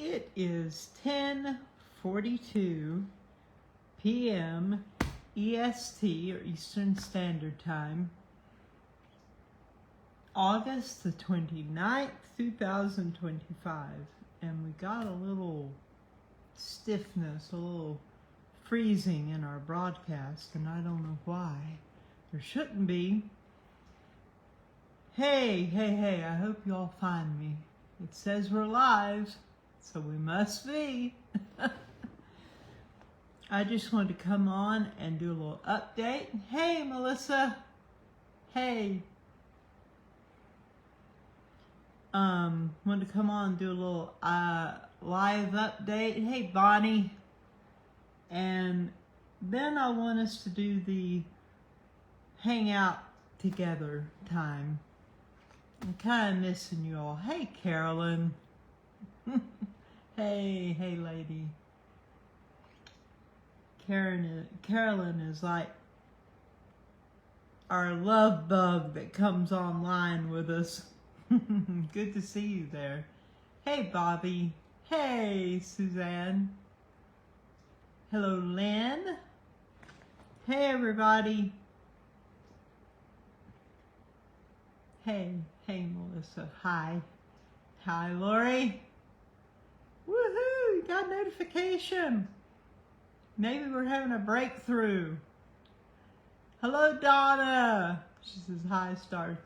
It is 10:42 p.m. EST, or Eastern Standard Time, August the 29th, 2025. And we got a little stiffness, a little freezing in our broadcast, and I don't know why. There shouldn't be. Hey, I hope you all find me. It says we're live, so we must be. I just wanted to come on and do a little update. Hey, Melissa. Hey. Wanted to come on and do a little live update. Hey, Bonnie. And then I want us to do the hangout together time. I'm kind of missing you all. Hey, Carolyn. hey, lady. Carolyn is like our love bug that comes online with us. Good to see you there. Hey, Bobby. Hey, Suzanne. Hello, Lynn. Hey, everybody. Hey, Melissa. Hi, Lori. Woohoo! You got a notification. Maybe we're having a breakthrough. Hello, Donna. She says, hi, Star.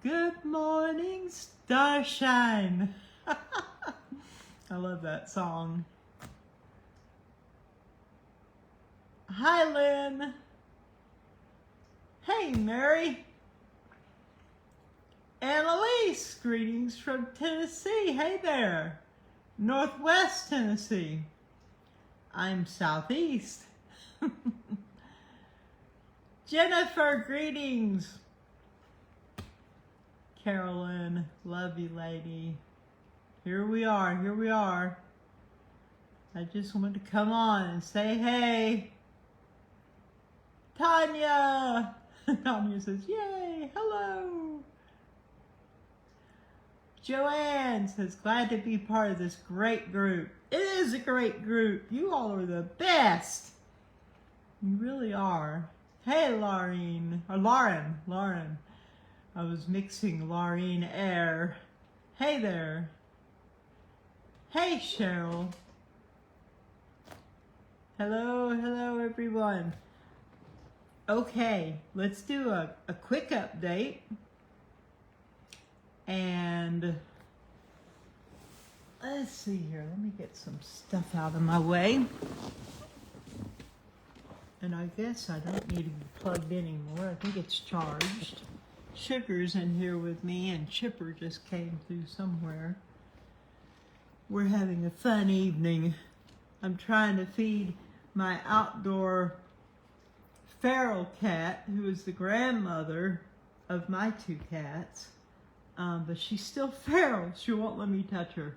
Good morning, Starshine. I love that song. Hi, Lynn. Hey, Mary. Annalise, greetings from Tennessee. Hey there. Northwest Tennessee. I'm Southeast. Jennifer, greetings. Carolyn, love you, lady. Here we are. I just wanted to come on and say hey. Tanya. Tanya says, yay, hello. Joanne says, glad to be part of this great group. It is a great group. You all are the best. You really are. Hey, Lauren. I was mixing Lauren Air. Hey there. Hey, Cheryl. Hello, everyone. Okay, let's do a quick update. And let's see here. Let me get some stuff out of my way. And I guess I don't need to be plugged in anymore. I think it's charged. Sugar's in here with me, and Chipper just came through somewhere. We're having a fun evening. I'm trying to feed my outdoor feral cat, who is the grandmother of my two cats. But she's still feral. She won't let me touch her.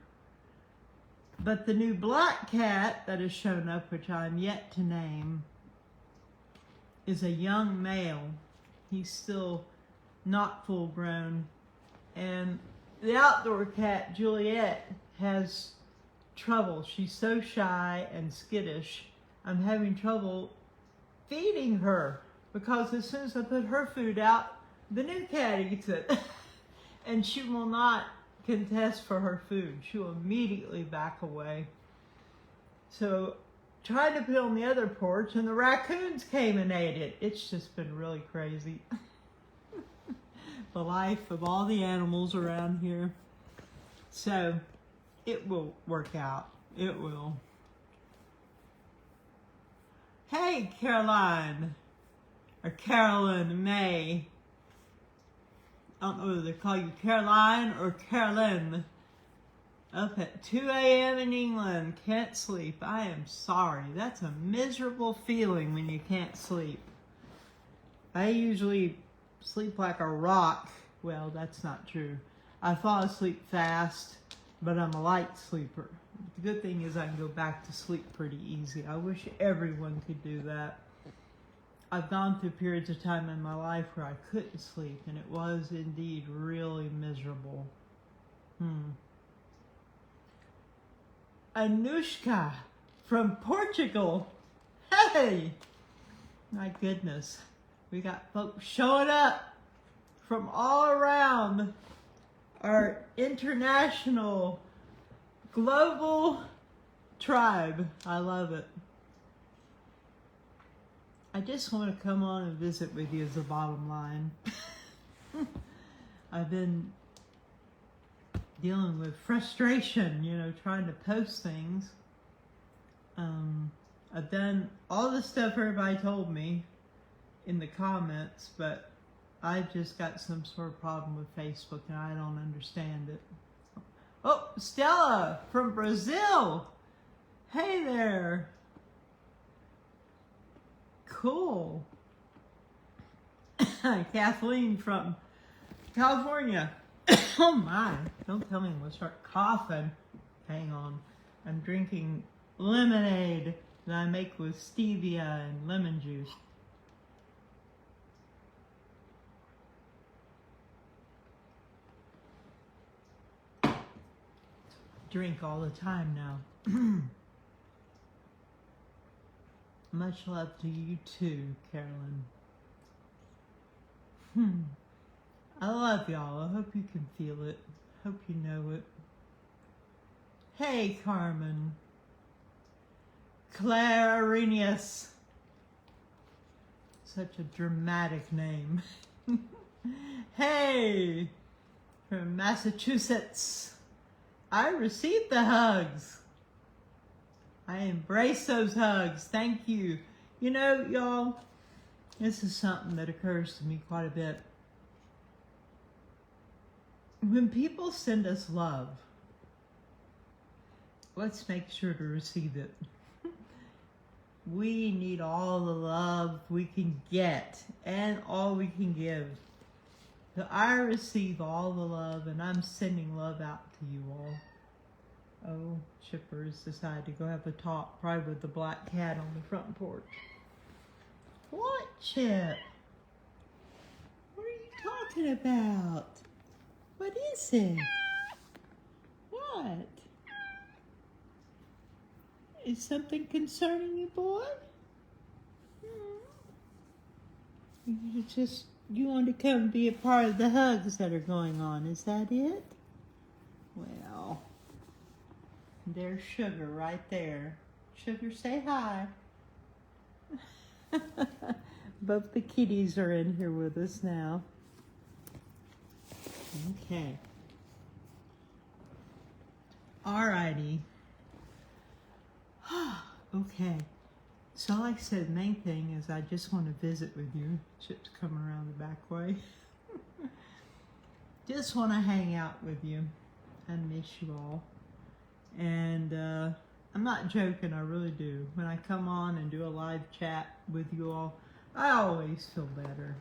But the new black cat that has shown up, which I'm yet to name, is a young male. He's still not full grown. And the outdoor cat, Juliet, has trouble. She's so shy and skittish. I'm having trouble feeding her because as soon as I put her food out, the new cat eats it. And she will not contest for her food. She will immediately back away. So tried to put on the other porch, and the raccoons came and ate it. It's just been really crazy. The life of all the animals around here. So it will work out. It will. Hey, Caroline. Or Carolyn May. I don't know whether they call you Caroline or Carolyn. Up at 2 a.m. in England, can't sleep. I am sorry. That's a miserable feeling when you can't sleep. I usually sleep like a rock. Well, that's not true. I fall asleep fast, but I'm a light sleeper. The good thing is I can go back to sleep pretty easy. I wish everyone could do that. I've gone through periods of time in my life where I couldn't sleep, and it was indeed really miserable. Anushka from Portugal. Hey! My goodness. We got folks showing up from all around our international, global tribe. I love it. I just want to come on and visit with you as the bottom line. I've been dealing with frustration, trying to post things. I've done all the stuff everybody told me in the comments, but I've just got some sort of problem with Facebook and I don't understand it. Oh, Stella from Brazil. Hey there. Cool. Kathleen from California. Oh my, don't tell me I'm gonna start coughing. Hang on. I'm drinking lemonade that I make with stevia and lemon juice. Drink all the time now. Much love to you too, Carolyn. I love y'all. I hope you can feel it. Hope you know it. Hey, Carmen. Claire Arrhenius. Such a dramatic name. Hey, from Massachusetts. I received the hugs. I embrace those hugs. Thank you. Y'all, this is something that occurs to me quite a bit. When people send us love, let's make sure to receive it. We need all the love we can get and all we can give. So I receive all the love and I'm sending love out to you all. Oh, Chipper's decided to go have a talk, probably with the black cat on the front porch. What, Chip? What are you talking about? What is it? What? Is something concerning you, boy? You want to come be a part of the hugs that are going on, is that it? Well, there's Sugar right there. Sugar, say hi. Both the kitties are in here with us now. Okay. Alrighty. Okay. So like I said, the main thing is I just want to visit with you. Chip's come around the back way. Just want to hang out with you. I miss you all. And I'm not joking, I really do. When I come on and do a live chat with you all, I always feel better.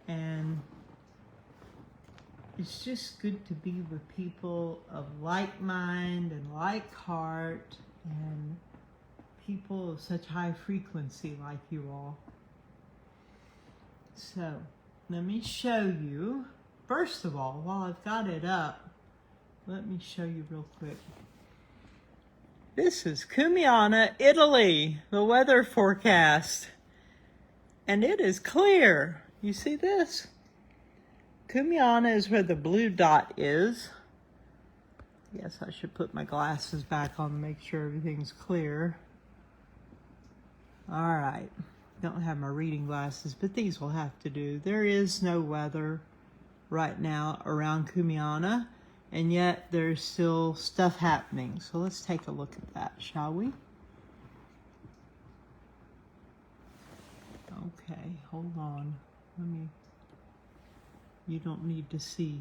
And it's just good to be with people of like mind and like heart and people of such high frequency like you all. So, let me show you. First of all, while I've got it up, let me show you real quick. This is Cumiana, Italy, the weather forecast. And it is clear. You see this? Cumiana is where the blue dot is. Yes, I should put my glasses back on to make sure everything's clear. All right. Don't have my reading glasses, but these will have to do. There is no weather right now around Cumiana, and yet there's still stuff happening. So let's take a look at that, shall we? Okay, hold on. You don't need to see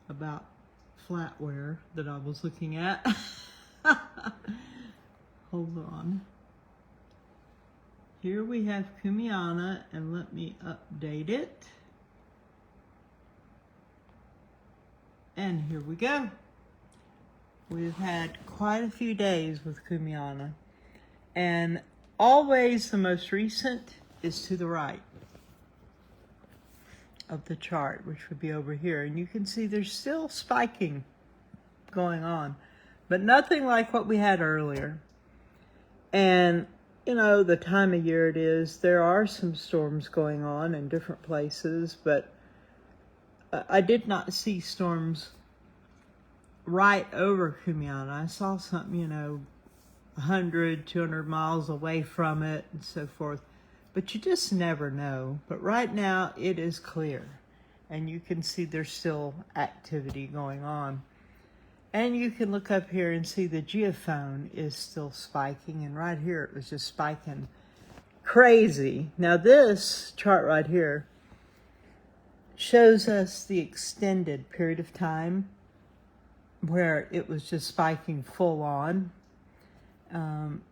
about flatware that I was looking at. Hold on. Here we have Cumiana, and let me update it. And here we go. We've had quite a few days with Cumiana. And always the most recent is to the right of the chart, which would be over here. And you can see there's still spiking going on. but nothing like what we had earlier. And, you know, the time of year it is, there are some storms going on in different places, but I did not see storms right over Cumiana. I saw something, you know, 100, 200 miles away from it and so forth. But you just never know. But right now it is clear. And you can see there's still activity going on. And you can look up here and see the geophone is still spiking. And right here it was just spiking crazy. Now this chart right here shows us the extended period of time where it was just spiking full on.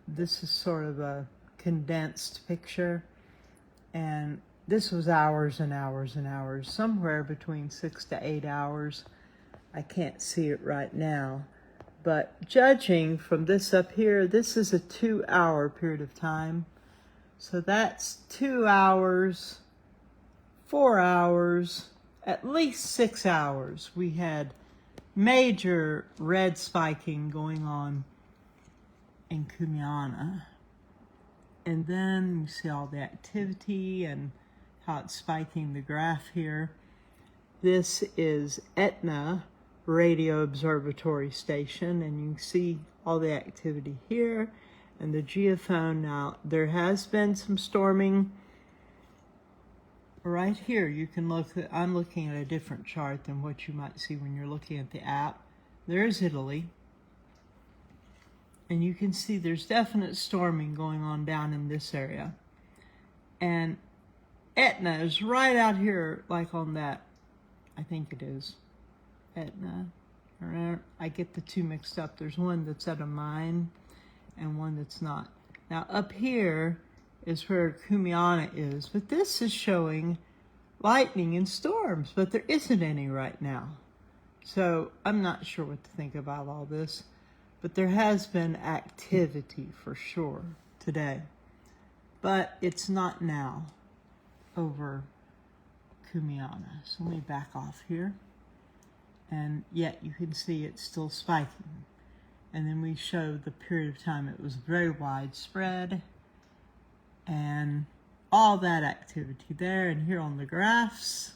This is sort of a condensed picture, and this was hours and hours and hours, somewhere between 6 to 8 hours. I can't see it right now, but judging from this up here, this is a 2-hour period of time. So that's 2 hours, 4 hours, at least 6 hours. We had major red spiking going on in Cumiana. And then you see all the activity and how it's spiking the graph here. This is Etna Radio Observatory Station, and you can see all the activity here and the geophone. Now, there has been some storming right here. You can look, I'm looking at a different chart than what you might see when you're looking at the app. There's Italy. And you can see there's definite storming going on down in this area. And Etna is right out here, like on that, I think it is Etna. I get the two mixed up. There's one that's at a mine and one that's not. Now up here is where Cumiana is, but this is showing lightning and storms, but there isn't any right now. So I'm not sure what to think about all this, but there has been activity for sure today, but it's not now over Cumiana. So let me back off here, and yet you can see it's still spiking. And then we show the period of time it was very widespread and all that activity there and here on the graphs.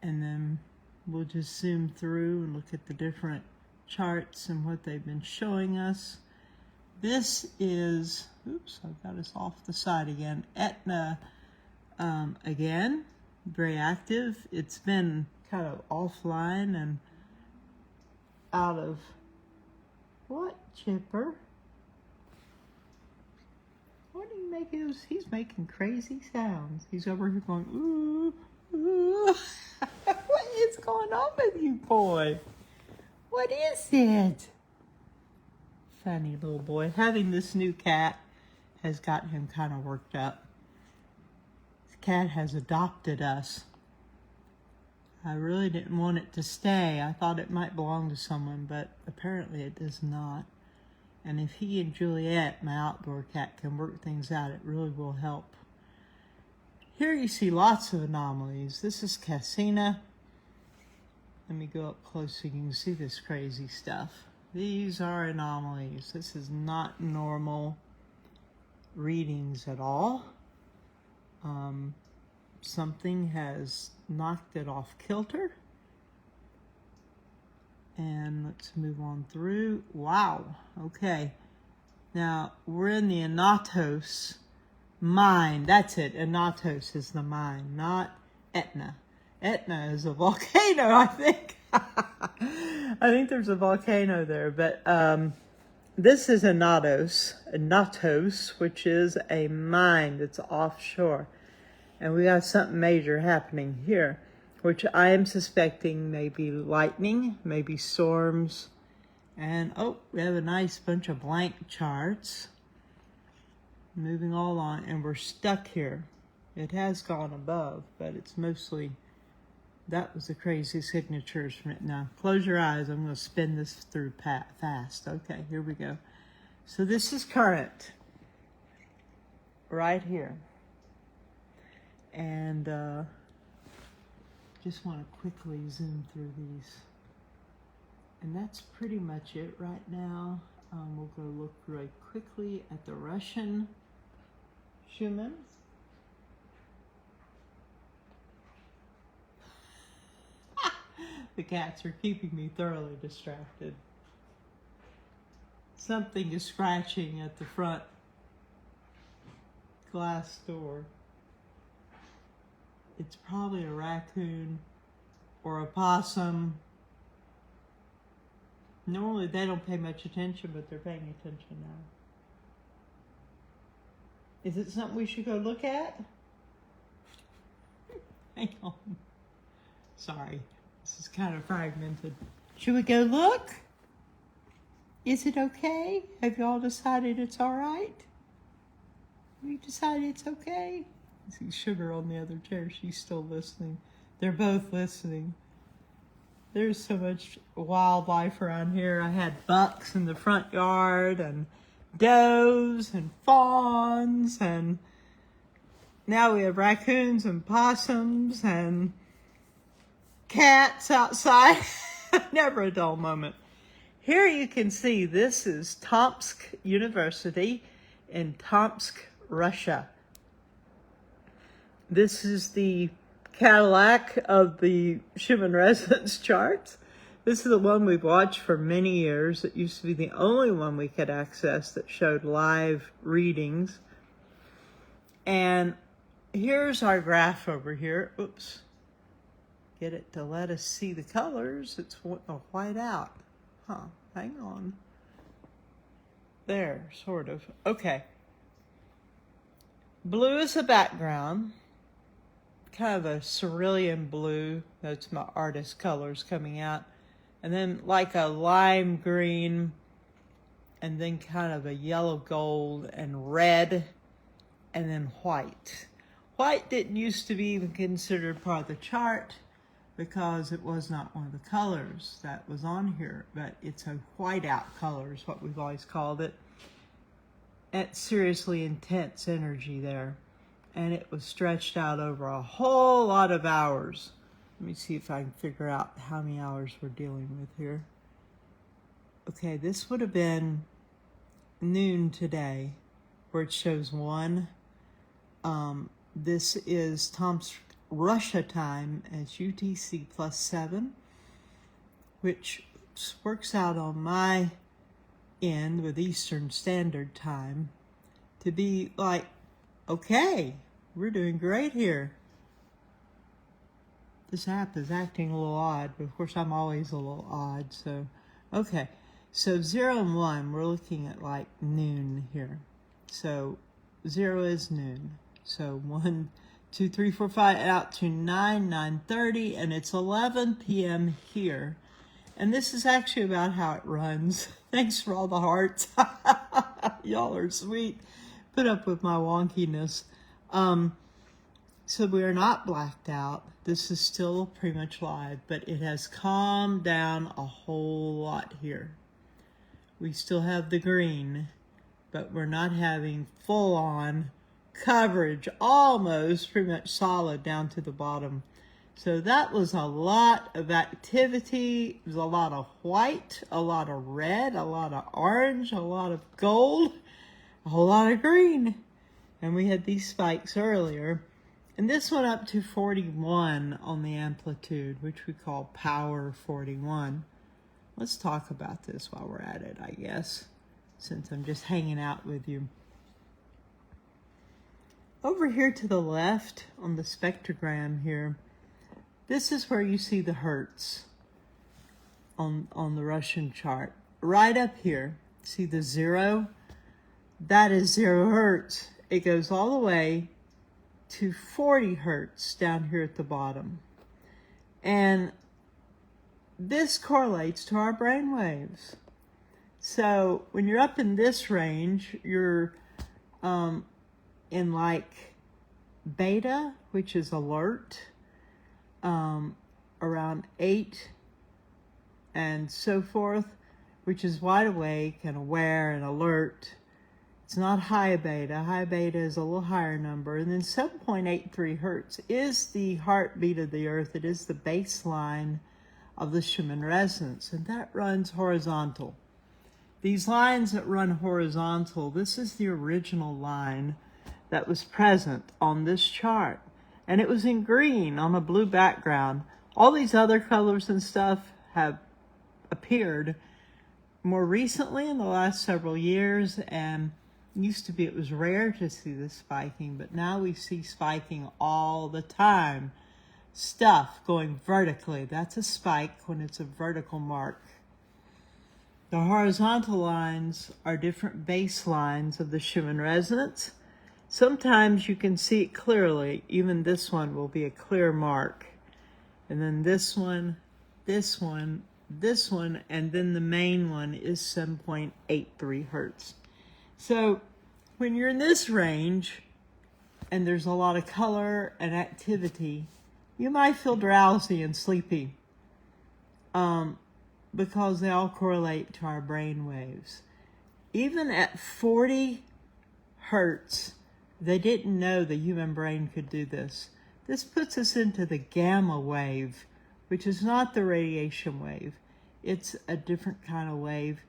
And then we'll just zoom through and look at the different charts and what they've been showing us. This is, oops, I've got us off the side again. Etna, again, very active. It's been kind of offline and out of, what, Chipper? What are you making? He's making crazy sounds. He's over here going, ooh, ooh. What is going on with you, boy? What is it? Funny little boy. Having this new cat has got him kind of worked up. This cat has adopted us. I really didn't want it to stay. I thought it might belong to someone, but apparently it does not. And if he and Juliet, my outdoor cat, can work things out, it really will help. Here you see lots of anomalies. This is Cassina. Let me go up close so you can see this crazy stuff. These are anomalies. This is not normal readings at all. Something has knocked it off kilter. And let's move on through. Wow, okay. Now, we're in the Anatos mine. That's it, Anatos is the mine, not Etna. Etna is a volcano, I think. I think there's a volcano there, but this is Anatos, which is a mine that's offshore. And we got something major happening here, which I am suspecting may be lightning, maybe storms. And, oh, we have a nice bunch of blank charts. Moving all on, and we're stuck here. It has gone above, but it's mostly, that was the crazy signatures from it. Now, close your eyes. I'm going to spin this through fast. Okay, here we go. So this is current, right here. And just want to quickly zoom through these And that's pretty much it right now. We'll go look really quickly at the Russian Schumann. The cats are keeping me thoroughly distracted. Something is scratching at the front glass door. It's probably a raccoon or a possum. Normally they don't pay much attention, but they're paying attention now. Is it something we should go look at? Hang on. Sorry, this is kind of fragmented. Should we go look? Is it okay? Have you all decided it's all right? Have you decided it's okay? I see Sugar on the other chair. She's still listening. They're both listening. There's so much wildlife around here. I had bucks in the front yard and does and fawns, and now we have raccoons and possums and cats outside. Never a dull moment. Here you can see this is Tomsk University in Tomsk, Russia. This is the Cadillac of the Schumann resonance charts. This is the one we've watched for many years. It used to be the only one we could access that showed live readings. And here's our graph over here. Oops. Get it to let us see the colors. It's white out. Huh. Hang on. There, sort of. Okay. Blue is the background. Kind of a cerulean blue. That's my artist colors coming out. And then like a lime green, and then kind of a yellow gold and red, and then white. White didn't used to be even considered part of the chart because it was not one of the colors that was on here, but it's a whiteout color is what we've always called it. It's seriously intense energy there. And it was stretched out over a whole lot of hours. Let me see if I can figure out how many hours we're dealing with here. Okay, this would have been noon today, where it shows 1. This is Tomsk, Russia time as UTC +7, which works out on my end with Eastern Standard Time to be like, okay, we're doing great here. This app is acting a little odd, but of course I'm always a little odd, so. Okay, so 0 and 1, we're looking at like noon here. So 0 is noon. So 1, 2, 3, 4, 5, out to 9, 9:30, and it's 11 p.m. here. And this is actually about how it runs. Thanks for all the hearts. Y'all are sweet. Put up with my wonkiness. So we are not blacked out. This is still pretty much live, but it has calmed down a whole lot here. We still have the green, but we're not having full-on coverage, almost pretty much solid down to the bottom. So that was a lot of activity. It was a lot of white, a lot of red, a lot of orange, a lot of gold, a whole lot of green. And we had these spikes earlier. And this went up to 41 on the amplitude, which we call power 41. Let's talk about this while we're at it, I guess, since I'm just hanging out with you. Over here to the left on the spectrogram here, this is where you see the hertz on the Russian chart. Right up here, see the 0? That is 0 hertz. It goes all the way to 40 hertz down here at the bottom. And this correlates to our brain waves. So when you're up in this range, you're in like beta, which is alert, around 8 and so forth, which is wide awake and aware and alert. It's not high beta. High beta is a little higher number. And then 7.83 hertz is the heartbeat of the earth. It is the baseline of the Schumann resonance, and that runs horizontal. These lines that run horizontal, this is the original line that was present on this chart. And it was in green on a blue background. All these other colors and stuff have appeared more recently in the last several years, and used to be it was rare to see this spiking, but now we see spiking all the time. Stuff going vertically, that's a spike when it's a vertical mark. The horizontal lines are different baselines of the Schumann resonance. Sometimes you can see it clearly. Even this one will be a clear mark. And then this one, this one, this one, and then the main one is 7.83 hertz. So when you're in this range and there's a lot of color and activity, you might feel drowsy and sleepy because they all correlate to our brain waves. Even at 40 hertz, they didn't know the human brain could do this. This puts us into the gamma wave, which is not the radiation wave. It's a different kind of wave,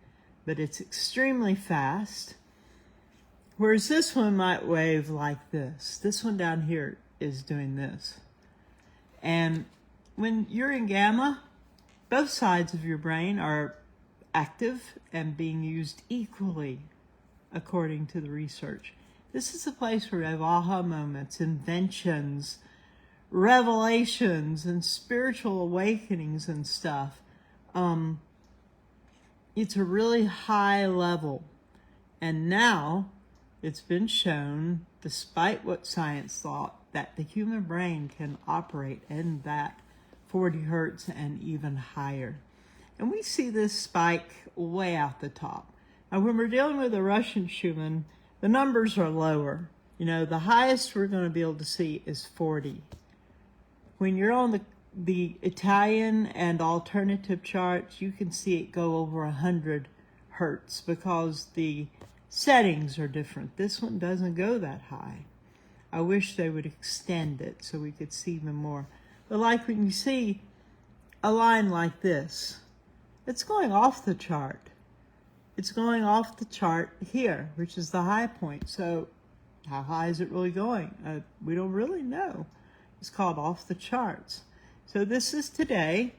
but it's extremely fast. Whereas this one might wave like this. This one down here is doing this. And when you're in gamma, both sides of your brain are active and being used equally, according to the research. This is a place where we have aha moments, inventions, revelations, and spiritual awakenings and stuff. It's a really high level. And now it's been shown, despite what science thought, that the human brain can operate in that 40 hertz and even higher. And we see this spike way out the top. Now, when we're dealing with a Russian Schumann, the numbers are lower. You know, the highest we're going to be able to see is 40. When you're on the Italian and alternative charts, you can see it go over 100 hertz because the settings are different. This one doesn't go that high. I wish they would extend it so we could see them more. But like when you see a line like this, it's going off the chart. It's going off the chart here, which is the high point. So how high is it really going? We don't really know. It's called off the charts. So this is today,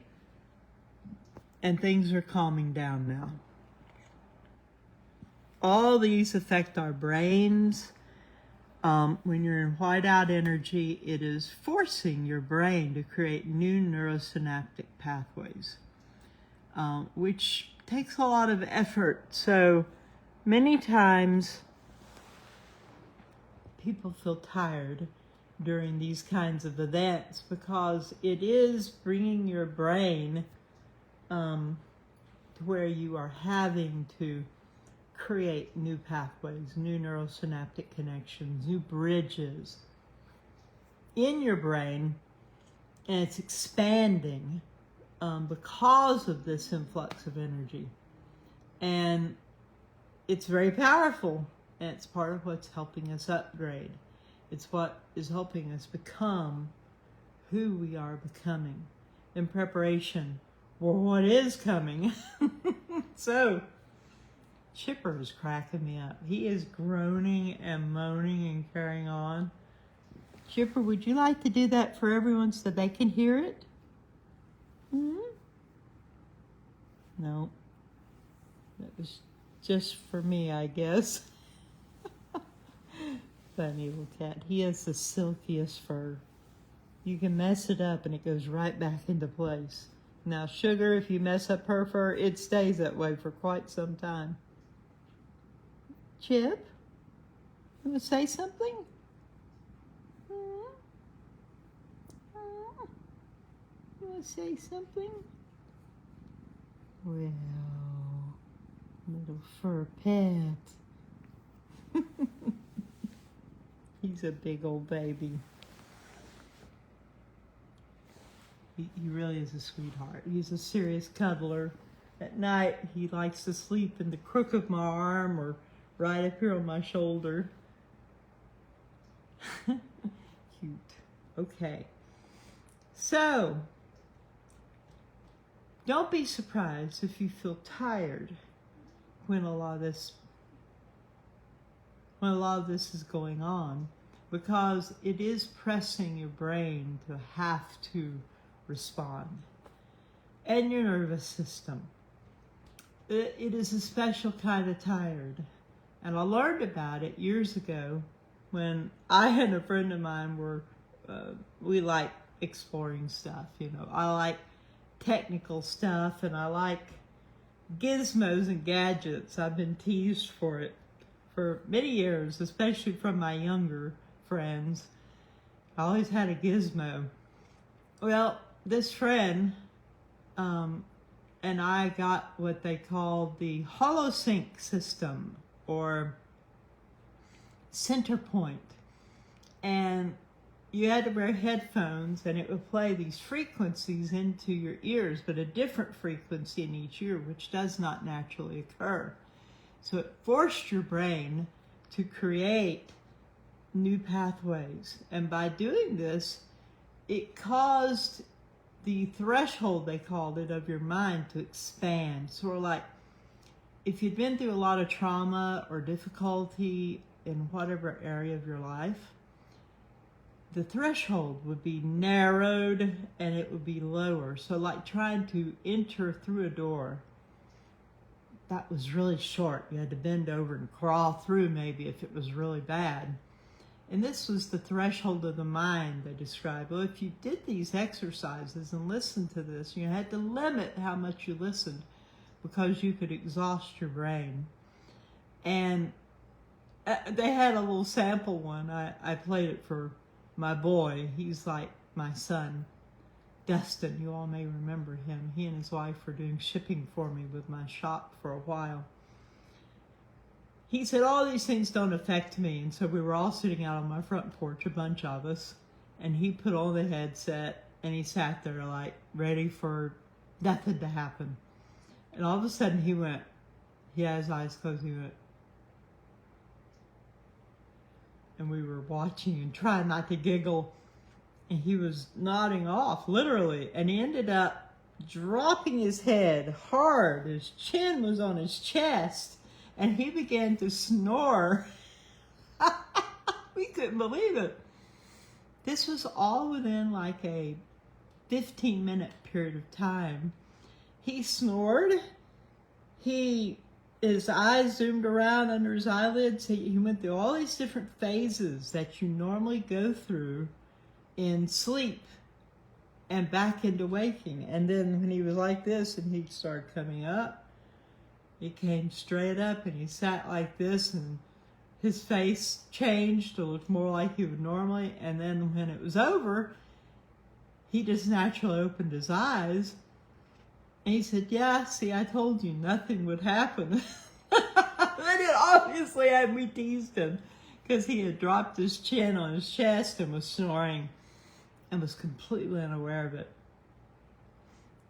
and things are calming down now. All these affect our brains. When you're in whiteout energy, it is forcing your brain to create new neurosynaptic pathways, which takes a lot of effort. So many times people feel tired during these kinds of events because it is bringing your brain to where you are having to create new pathways, new neurosynaptic connections, new bridges in your brain, and it's expanding because of this influx of energy. And it's very powerful, and it's part of what's helping us upgrade. It's what is helping us become who we are becoming in preparation for what is coming. So, Chipper is cracking me up. He is groaning and moaning and carrying on. Chipper, would you like to do that for everyone so they can hear it? No. That was just for me, I guess. Funny little cat. He has the silkiest fur. You can mess it up and it goes right back into place. Now, Sugar, if you mess up her fur, it stays that way for quite some time. Chip, you want to say something? You want to say something? Well, little fur pet. He's a big old baby. He really is a sweetheart. He's a serious cuddler. At night, he likes to sleep in the crook of my arm or right up here on my shoulder. Cute. Okay. So, don't be surprised if you feel tired when a lot of this is going on, because it is pressing your brain to have to respond, and your nervous system. It is a special kind of tired, and I learned about it years ago when I and a friend of mine we like exploring stuff. I like technical stuff, and I like gizmos and gadgets. I've been teased for it for many years, especially from my younger friends. I always had a gizmo. Well, this friend and I got what they call the HoloSync system, or Centerpoint. And you had to wear headphones, and it would play these frequencies into your ears, but a different frequency in each ear, which does not naturally occur. So it forced your brain to create new pathways. And by doing this, it caused the threshold, they called it, of your mind to expand. Sort of like if you'd been through a lot of trauma or difficulty in whatever area of your life, the threshold would be narrowed and it would be lower. So like trying to enter through a door that was really short. You had to bend over and crawl through maybe if it was really bad. And this was the threshold of the mind, they described. Well, if you did these exercises and listened to this, you had to limit how much you listened because you could exhaust your brain. And they had a little sample one. I played it for my boy. He's like my son, Dustin. You all may remember him. He and his wife were doing shipping for me with my shop for a while. He said, all these things don't affect me. And so we were all sitting out on my front porch, a bunch of us, and he put on the headset and he sat there like ready for nothing to happen. And all of a sudden he had his eyes closed, he went, and we were watching and trying not to giggle, and he was nodding off, literally, and he ended up dropping his head hard. His chin was on his chest, and he began to snore. We couldn't believe it. This was all within like a 15-minute period of time. He snored. His eyes zoomed around under his eyelids. He went through all these different phases that you normally go through in sleep and back into waking. And then when he was like this and he started coming up, he came straight up and he sat like this, and his face changed to look more like he would normally. And then when it was over, he just naturally opened his eyes and he said, yeah, see, I told you nothing would happen. And it obviously had me teased him because he had dropped his chin on his chest and was snoring and was completely unaware of it.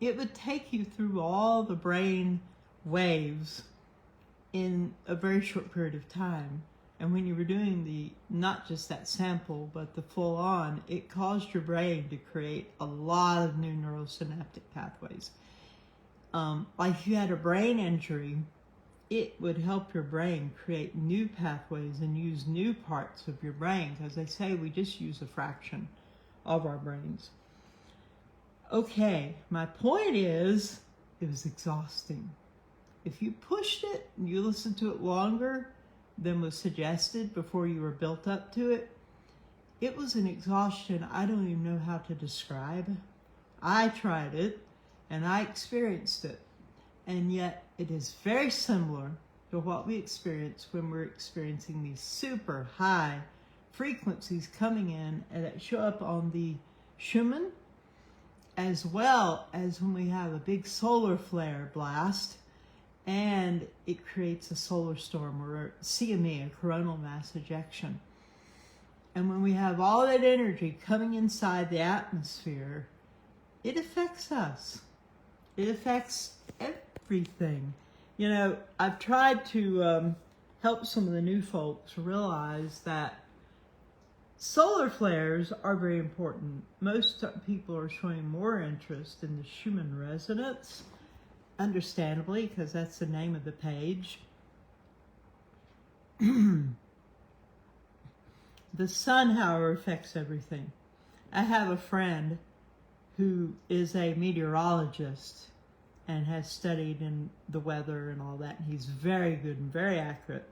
It would take you through all the brain waves in a very short period of time. And when you were doing not just that sample, but the full on, it caused your brain to create a lot of new neurosynaptic pathways. Like if you had a brain injury, it would help your brain create new pathways and use new parts of your brain, because they say we just use a fraction of our brains. Okay, my point is, it was exhausting. If you pushed it and you listened to it longer than was suggested before you were built up to it, it was an exhaustion I don't even know how to describe. I tried it and I experienced it. And yet it is very similar to what we experience when we're experiencing these super high frequencies coming in and that show up on the Schumann, as well as when we have a big solar flare blast and it creates a solar storm, or a CME, a coronal mass ejection. And when we have all that energy coming inside the atmosphere, it affects us. It affects everything. You know, I've tried to help some of the new folks realize that Solar flares are very important. Most people are showing more interest in the Schumann resonance, understandably, because that's the name of the page. The sun, however, affects everything. I have a friend who is a meteorologist and has studied in the weather and all that. He's very good and very accurate.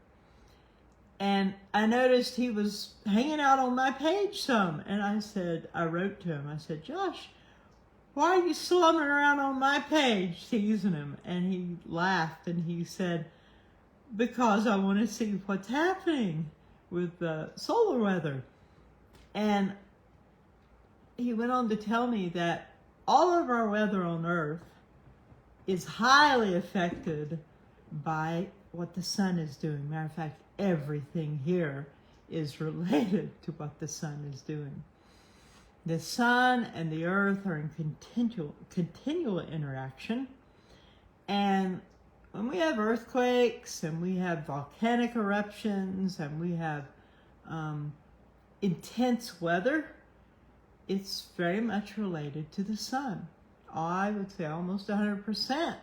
And I noticed he was hanging out on my page some. And I wrote to him, I said, Josh, why are you slumming around on my page, teasing him? And he laughed and he said, because I want to see what's happening with the solar weather. And he went on to tell me that all of our weather on Earth is highly affected by what the sun is doing. Matter of fact, everything here is related to what the sun is doing. The sun and the earth are in continual interaction. And when we have earthquakes and we have volcanic eruptions and we have intense weather, it's very much related to the sun. I would say almost 100%.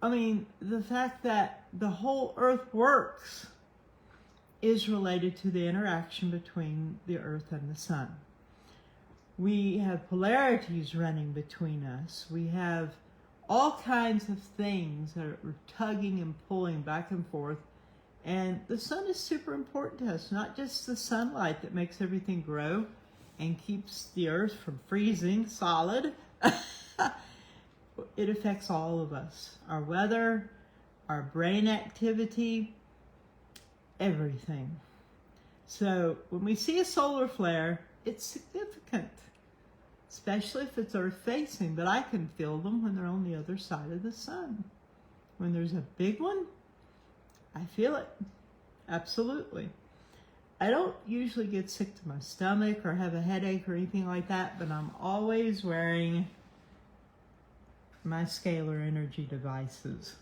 I mean, the fact that the whole earth works is related to the interaction between the earth and the sun. We have polarities running between us. We have all kinds of things that are tugging and pulling back and forth. And the sun is super important to us, not just the sunlight that makes everything grow and keeps the earth from freezing solid. It affects all of us. Our weather, our brain activity, everything. So when we see a solar flare, it's significant, especially if it's earth facing, but I can feel them when they're on the other side of the sun. When there's a big one, I feel it. Absolutely. I don't usually get sick to my stomach or have a headache or anything like that, but I'm always wearing my scalar energy devices.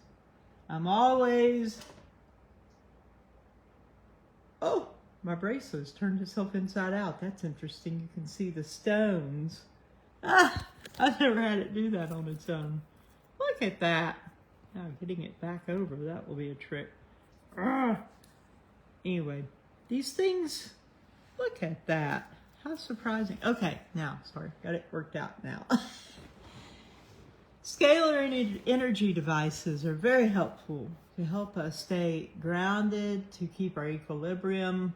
I'm always... Oh, my bracelet's turned itself inside out. That's interesting. You can see the stones. Ah, I've never had it do that on its own. Look at that. Now getting it back over, that will be a trick. Ah. Anyway, these things, look at that. How surprising. Okay, now, sorry, got it worked out now. Scalar energy devices are very helpful to help us stay grounded, to keep our equilibrium,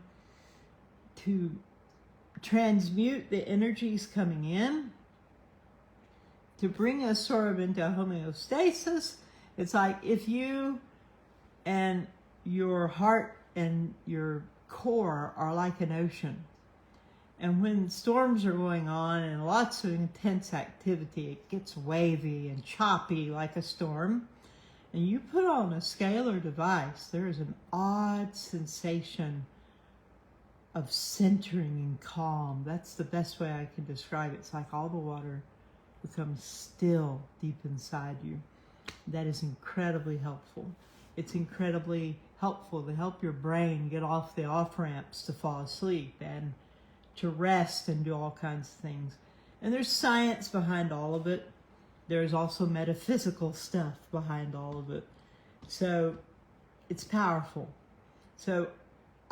to transmute the energies coming in, to bring us sort of into homeostasis. It's like if you and your heart and your core are like an ocean. And when storms are going on and lots of intense activity, it gets wavy and choppy like a storm. And you put on a scalar device, there is an odd sensation of centering and calm. That's the best way I can describe it. It's like all the water becomes still deep inside you. That is incredibly helpful. It's incredibly helpful to help your brain get off the off-ramps to fall asleep and to rest and do all kinds of things. And there's science behind all of it. There's also metaphysical stuff behind all of it. So it's powerful. So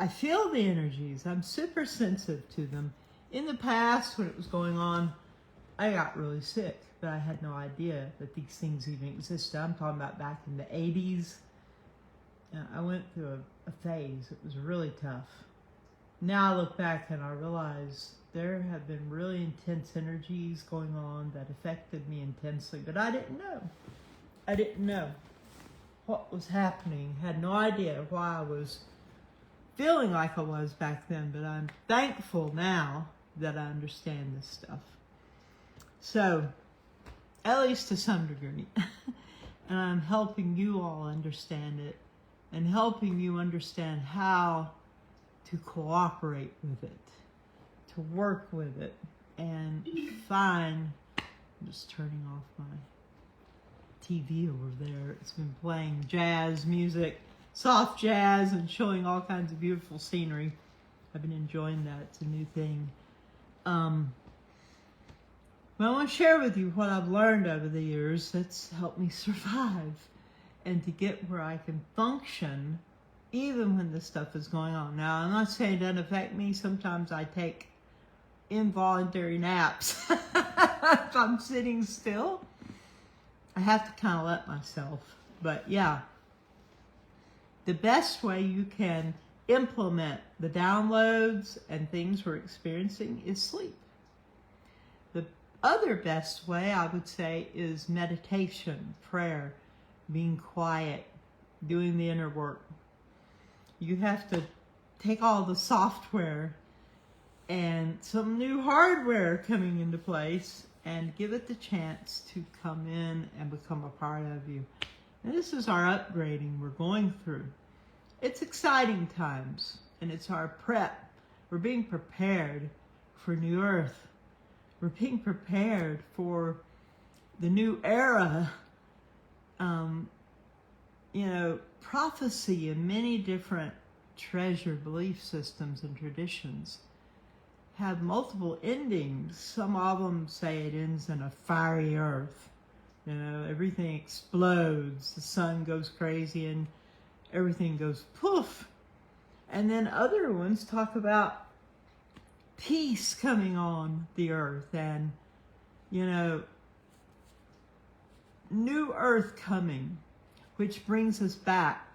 I feel the energies. I'm super sensitive to them. In the past, when it was going on, I got really sick, but I had no idea that these things even existed. I'm talking about back in the 80s. I went through a phase. It was really tough. Now I look back and I realize there have been really intense energies going on that affected me intensely, but I didn't know. I didn't know what was happening. Had no idea why I was feeling like I was back then, but I'm thankful now that I understand this stuff. So, at least to some degree. And I'm helping you all understand it and helping you understand how to cooperate with it, to work with it, and find... I'm just turning off my TV over there. It's been playing jazz music, soft jazz, and showing all kinds of beautiful scenery I've been enjoying that. It's a new thing. Well, I want to share with you what I've learned over the years that's helped me survive and to get where I can function even when this stuff is going on. Now, I'm not saying it doesn't affect me. Sometimes I take involuntary naps. If I'm sitting still, I have to kind of let myself. But yeah, the best way you can implement the downloads and things we're experiencing is sleep. The other best way, I would say, is meditation, prayer, being quiet, doing the inner work. You have to take all the software and some new hardware coming into place and give it the chance to come in and become a part of you. And this is our upgrading we're going through. It's exciting times, and it's our prep. We're being prepared for New Earth. We're being prepared for the new era. Prophecy in many different treasured belief systems and traditions have multiple endings. Some of them say it ends in a fiery earth. Everything explodes, the sun goes crazy, and everything goes poof. And then other ones talk about peace coming on the earth and, new earth coming, which brings us back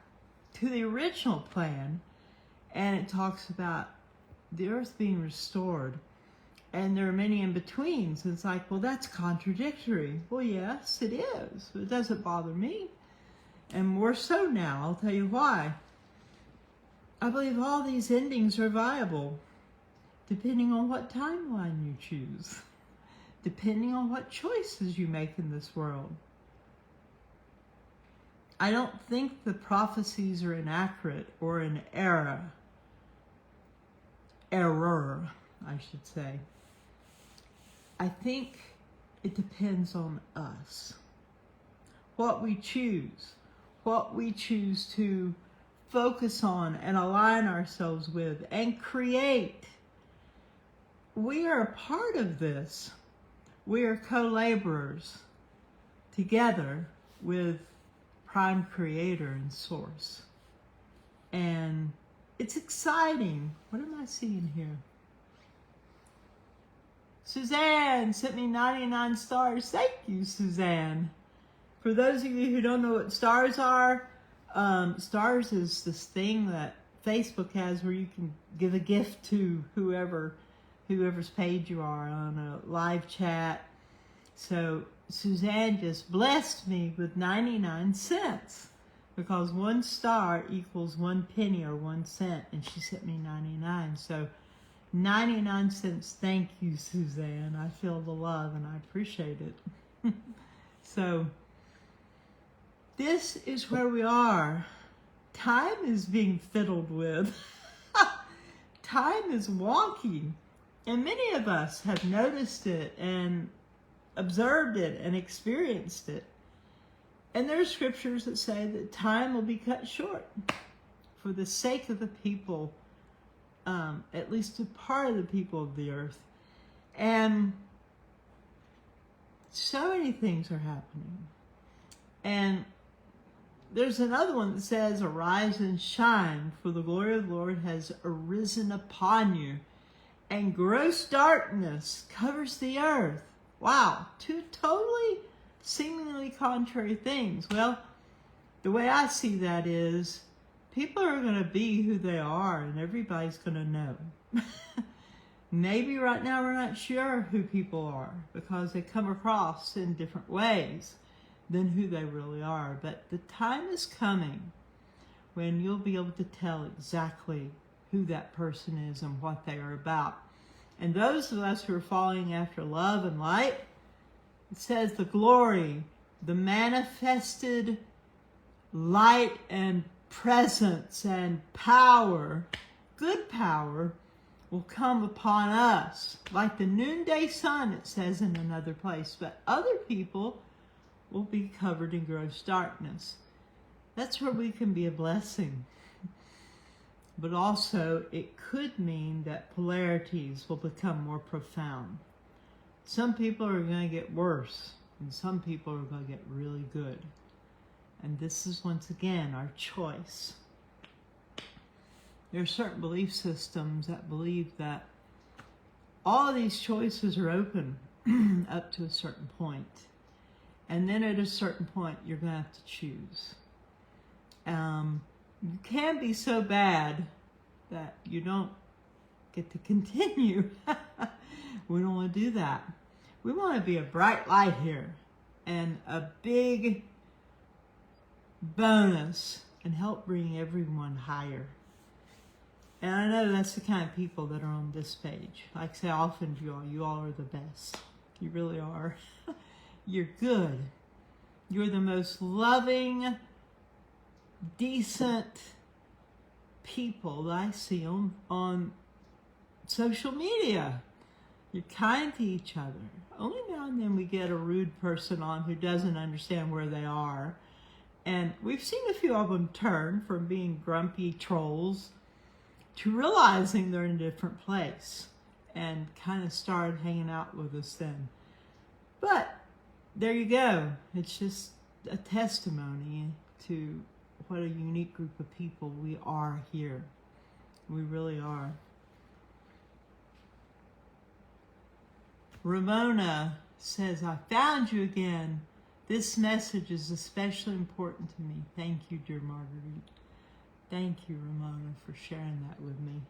to the original plan. And it talks about the earth being restored. And there are many in-betweens. It's like, well, that's contradictory. Well, yes, it is. It doesn't bother me. And more so now, I'll tell you why. I believe all these endings are viable, depending on what timeline you choose, depending on what choices you make in this world. I don't think the prophecies are inaccurate or in error, I should say. I think it depends on us. What we choose to focus on and align ourselves with and create. We are a part of this. We are co-laborers together with Prime Creator and Source. And it's exciting. What am I seeing here? Suzanne sent me 99 stars. Thank you, Suzanne. For those of you who don't know what stars are, stars is this thing that Facebook has where you can give a gift to whoever's page you are on a live chat. So Suzanne just blessed me with 99 cents because 1 star equals 1 penny or 1 cent, and she sent me 99. So 99 cents. Thank you, Suzanne. I feel the love and I appreciate it. So this is where we are. Time is being fiddled with. Time is wonky. And many of us have noticed it and observed it and experienced it. And there are scriptures that say that time will be cut short for the sake of the people, at least a part of the people of the earth. And so many things are happening. And there's another one that says, arise and shine, for the glory of the Lord has arisen upon you, and gross darkness covers the earth. Wow, 2 totally seemingly contrary things. Well, the way I see that is, people are going to be who they are, and everybody's going to know. Maybe right now we're not sure who people are, because they come across in different ways than who they really are. But the time is coming when you'll be able to tell exactly who that person is and what they are about. And those of us who are following after love and light, it says the glory, the manifested light and presence and power, good power, will come upon us. Like the noonday sun, it says in another place. But other people will be covered in gross darkness. That's where we can be a blessing. but also it could mean that polarities will become more profound. Some people are going to get worse, and some people are going to get really good. And this is, once again, our choice. There are certain belief systems that believe that all of these choices are open up to a certain point. And then at a certain point, you're going to have to choose. You can be so bad that you don't get to continue. We don't want to do that. We want to be a bright light here and a big bonus and help bring everyone higher. And I know that's the kind of people that are on this page. Like I say often to you all are the best. You really are. You're good. You're the most loving, decent people that I see on social media. You're kind to each other. Only now and then we get a rude person on who doesn't understand where they are. And we've seen a few of them turn from being grumpy trolls to realizing they're in a different place and kind of started hanging out with us then. But there you go. It's just a testimony to what a unique group of people we are here. We really are. Ramona says, I found you again. This message is especially important to me. Thank you, dear Marguerite. Thank you, Ramona, for sharing that with me.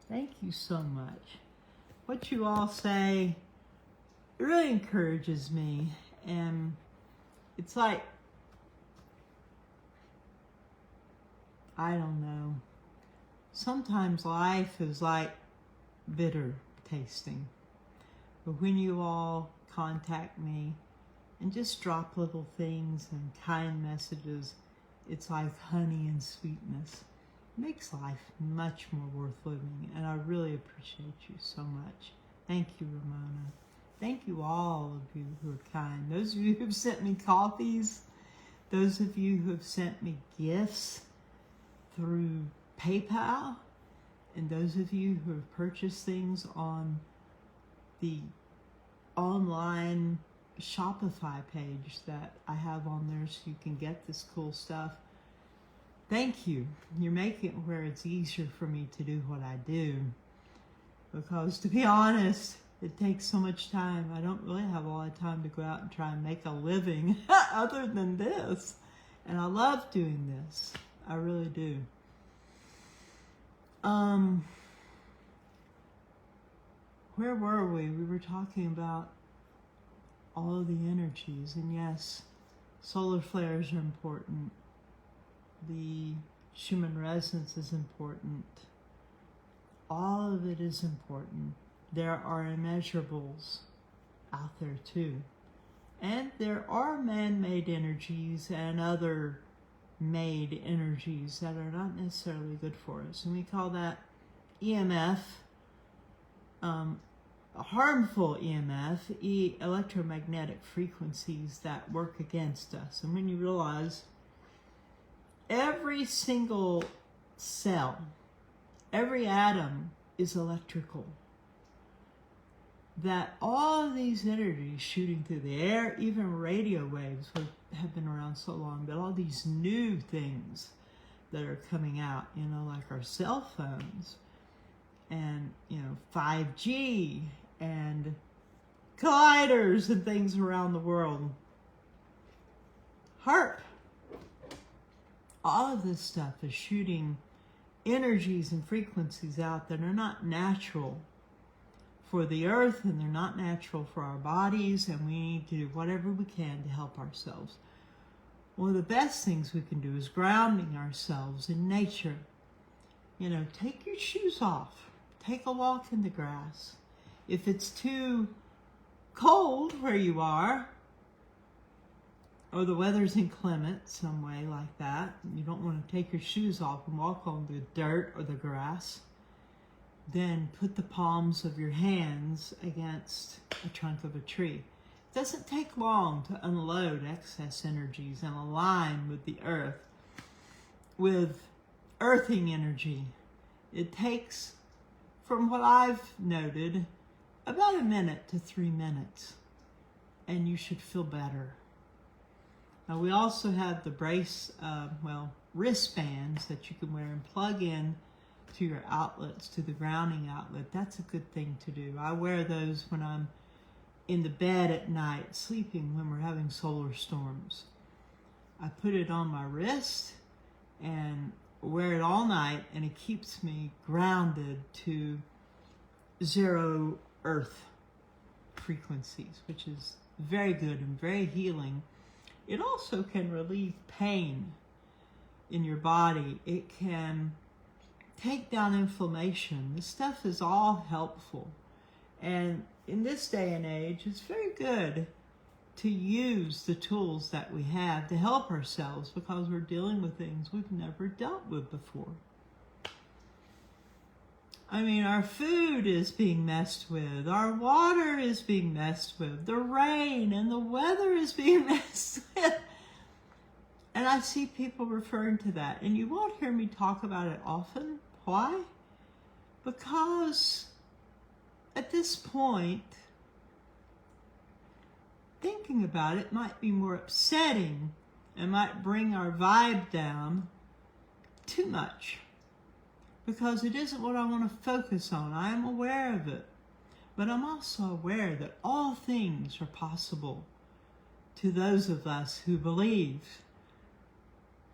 Thank you so much. What you all say really encourages me. And it's like, I don't know. Sometimes life is like bitter tasting. But when you all contact me and just drop little things and kind messages, it's like honey and sweetness. It makes life much more worth living, and I really appreciate you so much. Thank you, Ramona. Thank you, all of you who are kind. Those of you who have sent me coffees, those of you who have sent me gifts through PayPal, and those of you who have purchased things on the online Shopify page that I have on there so you can get this cool stuff. Thank you. You're making it where it's easier for me to do what I do. Because to be honest, it takes so much time. I don't really have a lot of time to go out and try and make a living other than this. And I love doing this. I really do. Where were we? We were talking about all of the energies, and yes, solar flares are important. The Schumann resonance is important. All of it is important. There are immeasurables out there too. And there are man-made energies and other made energies that are not necessarily good for us. And we call that EMF, harmful EMF, electromagnetic frequencies that work against us. And when you realize every single cell, every atom is electrical, that all of these energies shooting through the air, even radio waves have been around so long, but all these new things that are coming out, like our cell phones and, 5G and colliders and things around the world. HAARP. All of this stuff is shooting energies and frequencies out that are not natural for the earth, and they're not natural for our bodies, and we need to do whatever we can to help ourselves. One of the best things we can do is grounding ourselves in nature. Take your shoes off. Take a walk in the grass. If it's too cold where you are, or the weather's inclement some way like that, you don't want to take your shoes off and walk on the dirt or the grass, then put the palms of your hands against a trunk of a tree. It doesn't take long to unload excess energies and align with the earth, with earthing energy, It takes, from what I've noted, about 1 minute to 3 minutes, and you should feel better. Now, we also have the wristbands that you can wear and plug in to your outlets, to the grounding outlet. That's a good thing to do. I wear those when I'm in the bed at night, sleeping when we're having solar storms. I put it on my wrist and wear it all night, and it keeps me grounded to 0 earth frequencies, which is very good and very healing. It also can relieve pain in your body. It can take down inflammation. This stuff is all helpful. And in this day and age, it's very good to use the tools that we have to help ourselves, because we're dealing with things we've never dealt with before. I mean, our food is being messed with, our water is being messed with, the rain and the weather is being messed with. And I see people referring to that, and you won't hear me talk about it often. Why? Because at this point, thinking about it might be more upsetting and might bring our vibe down too much, because it isn't what I want to focus on. I am aware of it, but I'm also aware that all things are possible to those of us who believe.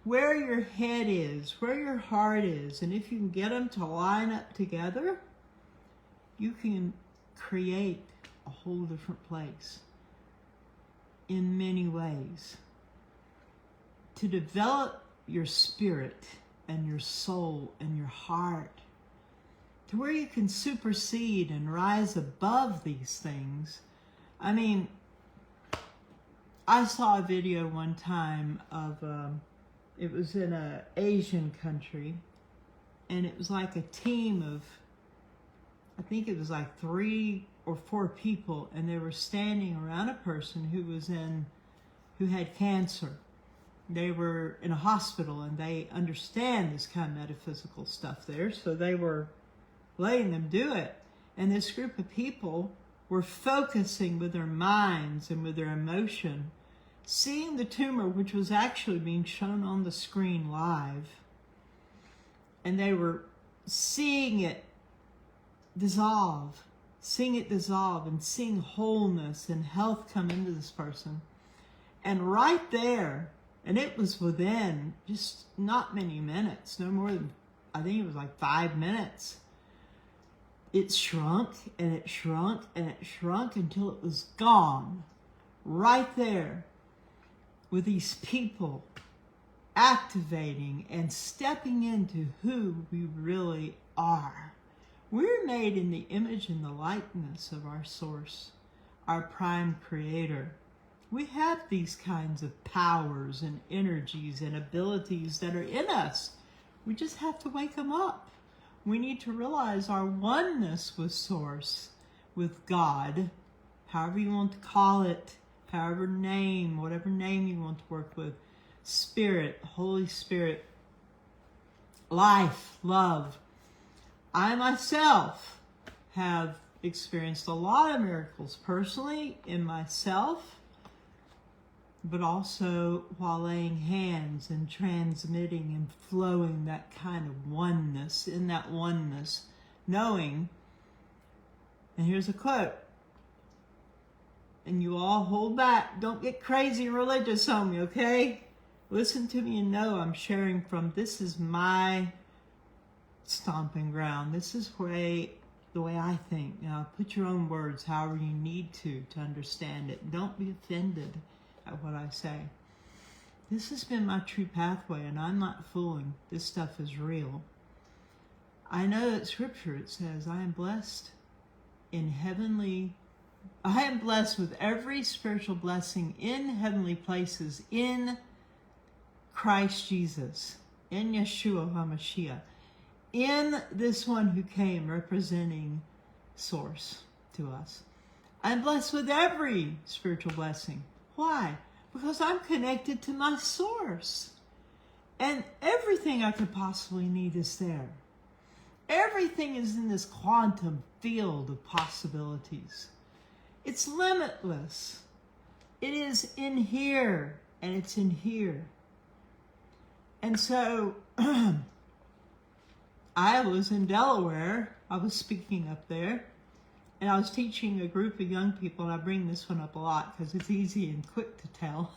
Where your head is, where your heart is, and if you can get them to line up together, you can create a whole different place in many ways. To develop your spirit and your soul and your heart to where you can supersede and rise above these things. I mean, I saw a video one time of, it was in an Asian country, and it was like a team of, I think it was like 3 or 4 people, and they were standing around a person who had cancer. They were in a hospital, and they understand this kind of metaphysical stuff there, so they were letting them do it. And this group of people were focusing with their minds and with their emotion, seeing the tumor, which was actually being shown on the screen live, and they were seeing it dissolve, and seeing wholeness and health come into this person. And right there, and it was within just not many minutes, no more than, I think it was like 5 minutes, it shrunk and it shrunk and it shrunk until it was gone. Right there, with these people activating and stepping into who we really are. We're made in the image and the likeness of our source, our prime creator. We have these kinds of powers and energies and abilities that are in us. We just have to wake them up. We need to realize our oneness with source, with God, however you want to call it, whatever name you want to work with, Spirit, Holy Spirit, life, love. I myself have experienced a lot of miracles personally in myself, but also while laying hands and transmitting and flowing that kind of oneness, in that oneness, knowing, and here's a quote, and you all hold back, don't get crazy and religious on me, okay? Listen to me and know I'm sharing from, this is my stomping ground. This is the way I think. Now, put your own words however you need to understand it. Don't be offended at what I say. This has been my true pathway, and I'm not fooling. This stuff is real. I know that scripture, it says, I am blessed with every spiritual blessing in heavenly places in Christ Jesus, in Yeshua HaMashiach, in this one who came representing source to us. I'm blessed with every spiritual blessing. Why? Because I'm connected to my source. And everything I could possibly need is there. Everything is in this quantum field of possibilities. It's limitless. It is in here, and it's in here. And so I was in Delaware. I was speaking up there, and I was teaching a group of young people, and I bring this one up a lot because it's easy and quick to tell.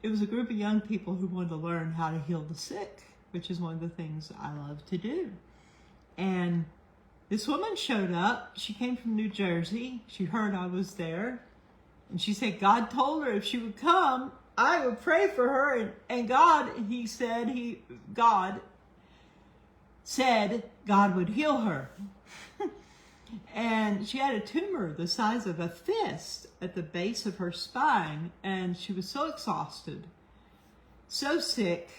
It was a group of young people who wanted to learn how to heal the sick, which is one of the things I love to do. And this woman showed up. She came from New Jersey. She heard I was there. And she said God told her if she would come, I would pray for her. And God said God would heal her. And she had a tumor the size of a fist at the base of her spine. And she was so exhausted, so sick,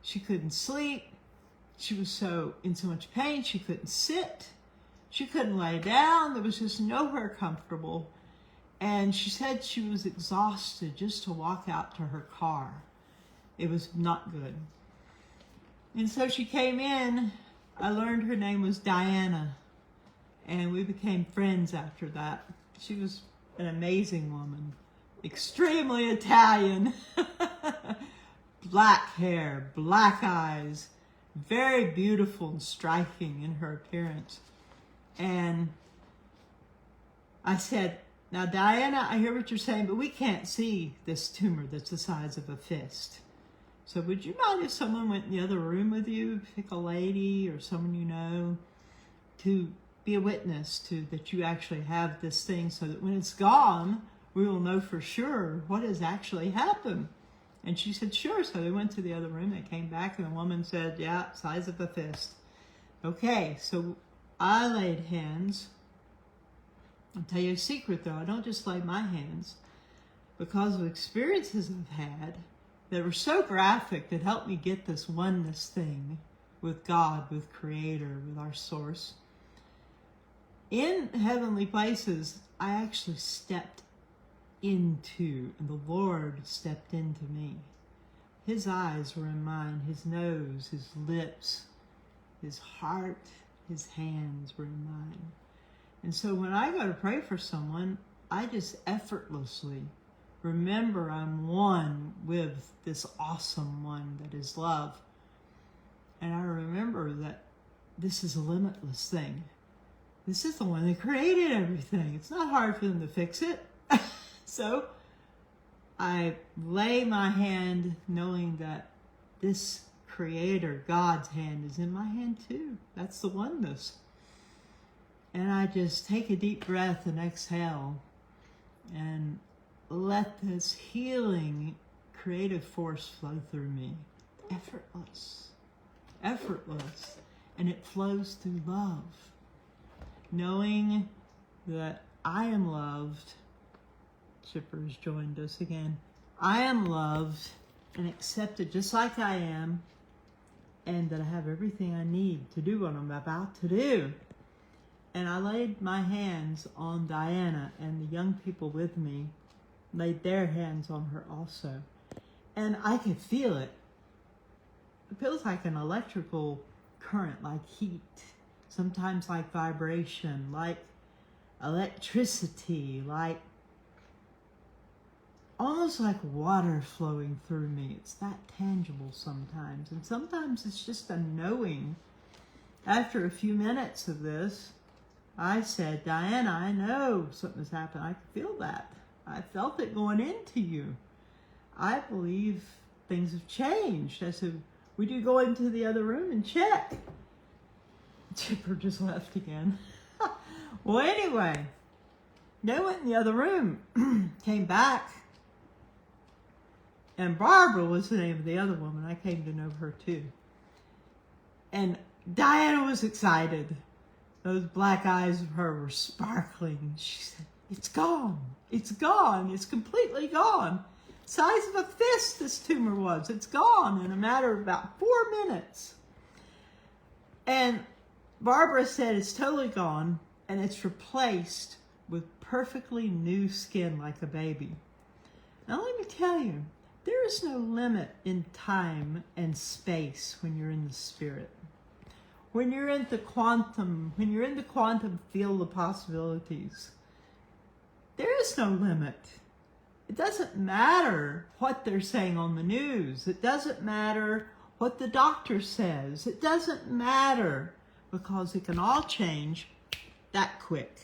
she couldn't sleep. She was in so much pain, she couldn't sit. She couldn't lay down. There was just nowhere comfortable. And she said she was exhausted just to walk out to her car. It was not good. And so she came in. I learned her name was Diana. And we became friends after that. She was an amazing woman. Extremely Italian. Black hair, black eyes. Very beautiful and striking in her appearance. And I said, now, Diana, I hear what you're saying, but we can't see this tumor that's the size of a fist. So would you mind if someone went in the other room with you, pick a lady or someone you know, to be a witness to that you actually have this thing so that when it's gone, we will know for sure what has actually happened. And she said, sure. So they went to the other room. They came back and the woman said, yeah, size of a fist. Okay, so I laid hands. I'll tell you a secret, though. I don't just lay my hands. Because of experiences I've had that were so graphic that helped me get this oneness thing with God, with Creator, with our source. In heavenly places, I actually stepped into, and the Lord stepped into me. His eyes were in mine, his nose, his lips, his heart, his hands were in mine. And so when I go to pray for someone, I just effortlessly remember I'm one with this awesome one that is love. And I remember that this is a limitless thing. This is the one that created everything. It's not hard for them to fix it. So I lay my hand knowing that this Creator, God's hand, is in my hand too. That's the oneness. And I just take a deep breath and exhale and let this healing creative force flow through me. Effortless. Effortless. And it flows through love. Knowing that I am loved. Chipper's joined us again. I am loved and accepted just like I am, and that I have everything I need to do what I'm about to do. And I laid my hands on Diana, and the young people with me laid their hands on her also. And I could feel it. It feels like an electrical current, like heat, sometimes like vibration, like electricity, like almost like water flowing through me. It's that tangible sometimes. And sometimes it's just a knowing. After a few minutes of this, I said, Diana, I know something's happened. I can feel that. I felt it going into you. I believe things have changed. I said, would you go into the other room and check? Chipper just left again. Well, anyway, they went in the other room, came back. And Barbara was the name of the other woman. I came to know her too. And Diana was excited. Those black eyes of her were sparkling. She said, it's gone. It's gone. It's completely gone. Size of a fist this tumor was. It's gone in a matter of about 4 minutes. And Barbara said it's totally gone, and it's replaced with perfectly new skin like a baby. Now let me tell you, there is no limit in time and space when you're in the spirit. When you're in the quantum field of possibilities, there is no limit. It doesn't matter what they're saying on the news. It doesn't matter what the doctor says. It doesn't matter, because it can all change that quick.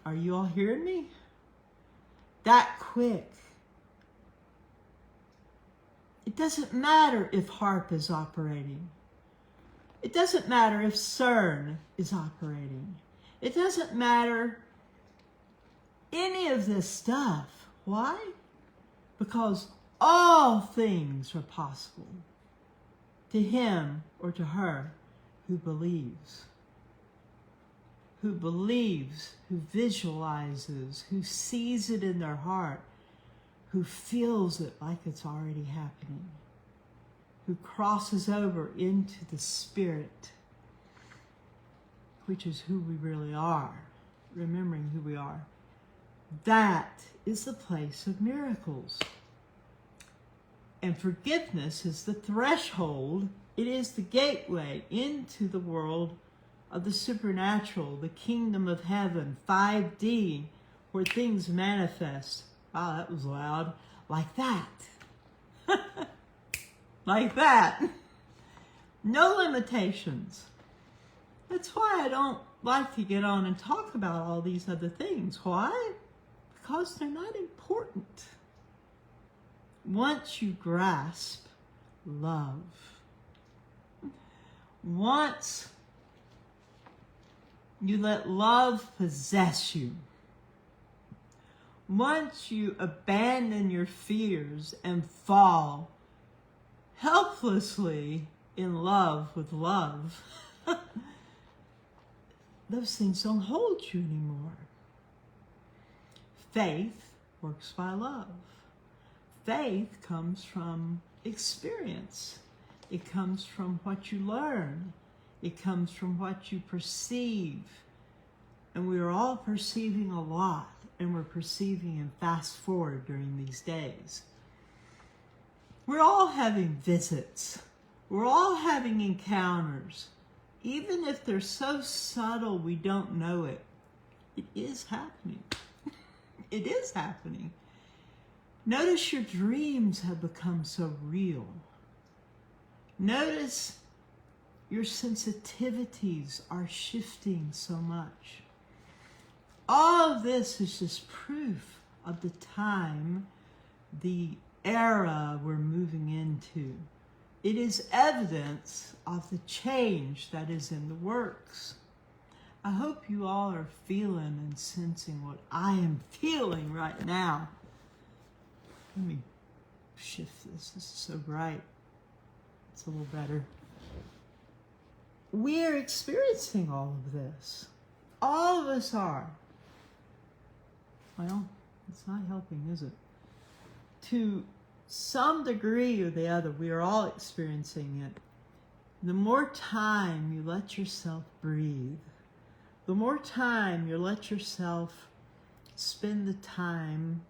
Are you all hearing me? That quick. It doesn't matter if HAARP is operating. It doesn't matter if CERN is operating. It doesn't matter any of this stuff. Why? Because all things are possible to him or to her who believes. Who believes, who visualizes, who sees it in their heart, who feels it like it's already happening, who crosses over into the spirit, which is who we really are, remembering who we are. That is the place of miracles. And forgiveness is the threshold. It is the gateway into the world of the supernatural, the kingdom of heaven, 5D, where things manifest. Wow, that was loud. Like that. Like that. No limitations. That's why I don't like to get on and talk about all these other things. Why? Because they're not important. Once you grasp love, once you let love possess you, once you abandon your fears and fall helplessly in love with love, those things don't hold you anymore. Faith works by love. Faith comes from experience. It comes from what you learn. It comes from what you perceive. And we are all perceiving a lot, and we're perceiving in fast forward during these days. We're all having visits. We're all having encounters. Even if they're so subtle we don't know it, it is happening. It is happening. Notice your dreams have become so real. Notice your sensitivities are shifting so much. All of this is just proof of the time, the era we're moving into. It is evidence of the change that is in the works. I hope you all are feeling and sensing what I am feeling right now. Let me shift this. This is so bright. It's a little better. We are experiencing all of this. All of us are. Well, it's not helping, is it? To some degree or the other, we are all experiencing it. The more time you let yourself breathe, the more time you let yourself spend the time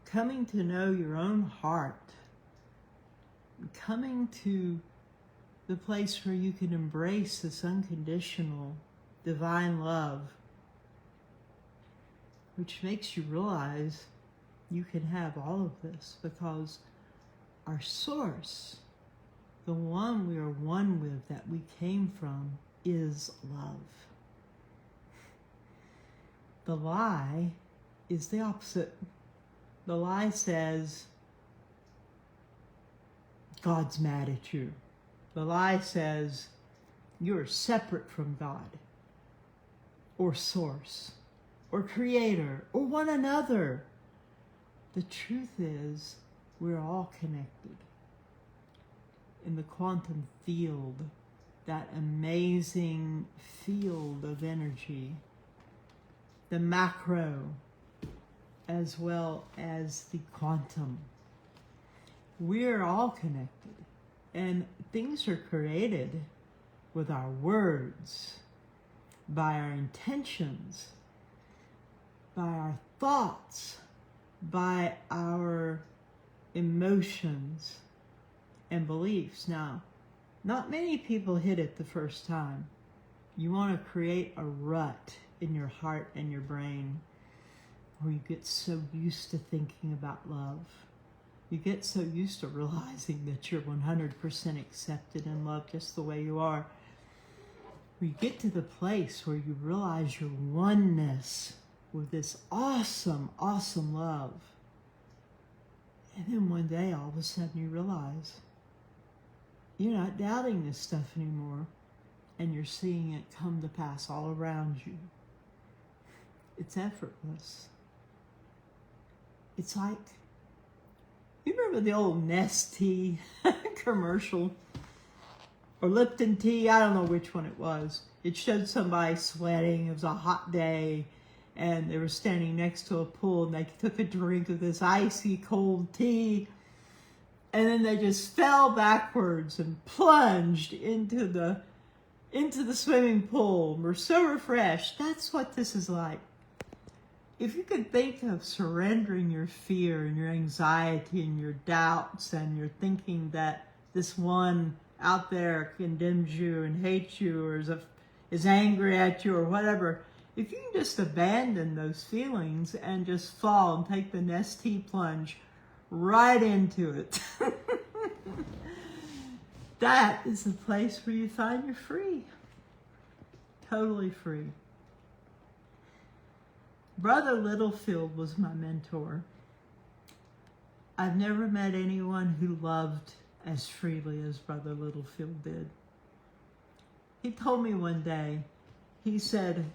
coming to know your own heart, coming to the place where you can embrace this unconditional divine love, which makes you realize you can have all of this because our source, the one we are one with, that we came from, is love. The lie is the opposite. The lie says, God's mad at you. The lie says, you're separate from God, or source, or creator, or one another. The truth is, we're all connected. In the quantum field, that amazing field of energy, the macro as well as the quantum, we're all connected. And things are created with our words, by our intentions, by our thoughts, by our emotions and beliefs. Now, Not many people hit it the first time. You want to create a rut in your heart and your brain where you get so used to thinking about love. You get so used to realizing that you're 100% accepted and loved just the way you are. Where you get to the place where you realize your oneness with this awesome, awesome love. And then one day, all of a sudden, you realize you're not doubting this stuff anymore, and you're seeing it come to pass all around you. It's effortless. It's like, you remember the old Nestea commercial? Or Lipton tea, I don't know which one it was. It showed somebody sweating, it was a hot day, and they were standing next to a pool, and they took a drink of this icy cold tea, and then they just fell backwards and plunged into the swimming pool and were so refreshed. That's what this is like. If you could think of surrendering your fear and your anxiety and your doubts and your thinking that this one out there condemns you and hates you or is angry at you or whatever, if you can just abandon those feelings and just fall and take the Nestea plunge right into it, that is the place where you find you're free. Totally free. Brother Littlefield was my mentor. I've never met anyone who loved as freely as Brother Littlefield did. He told me one day, he said,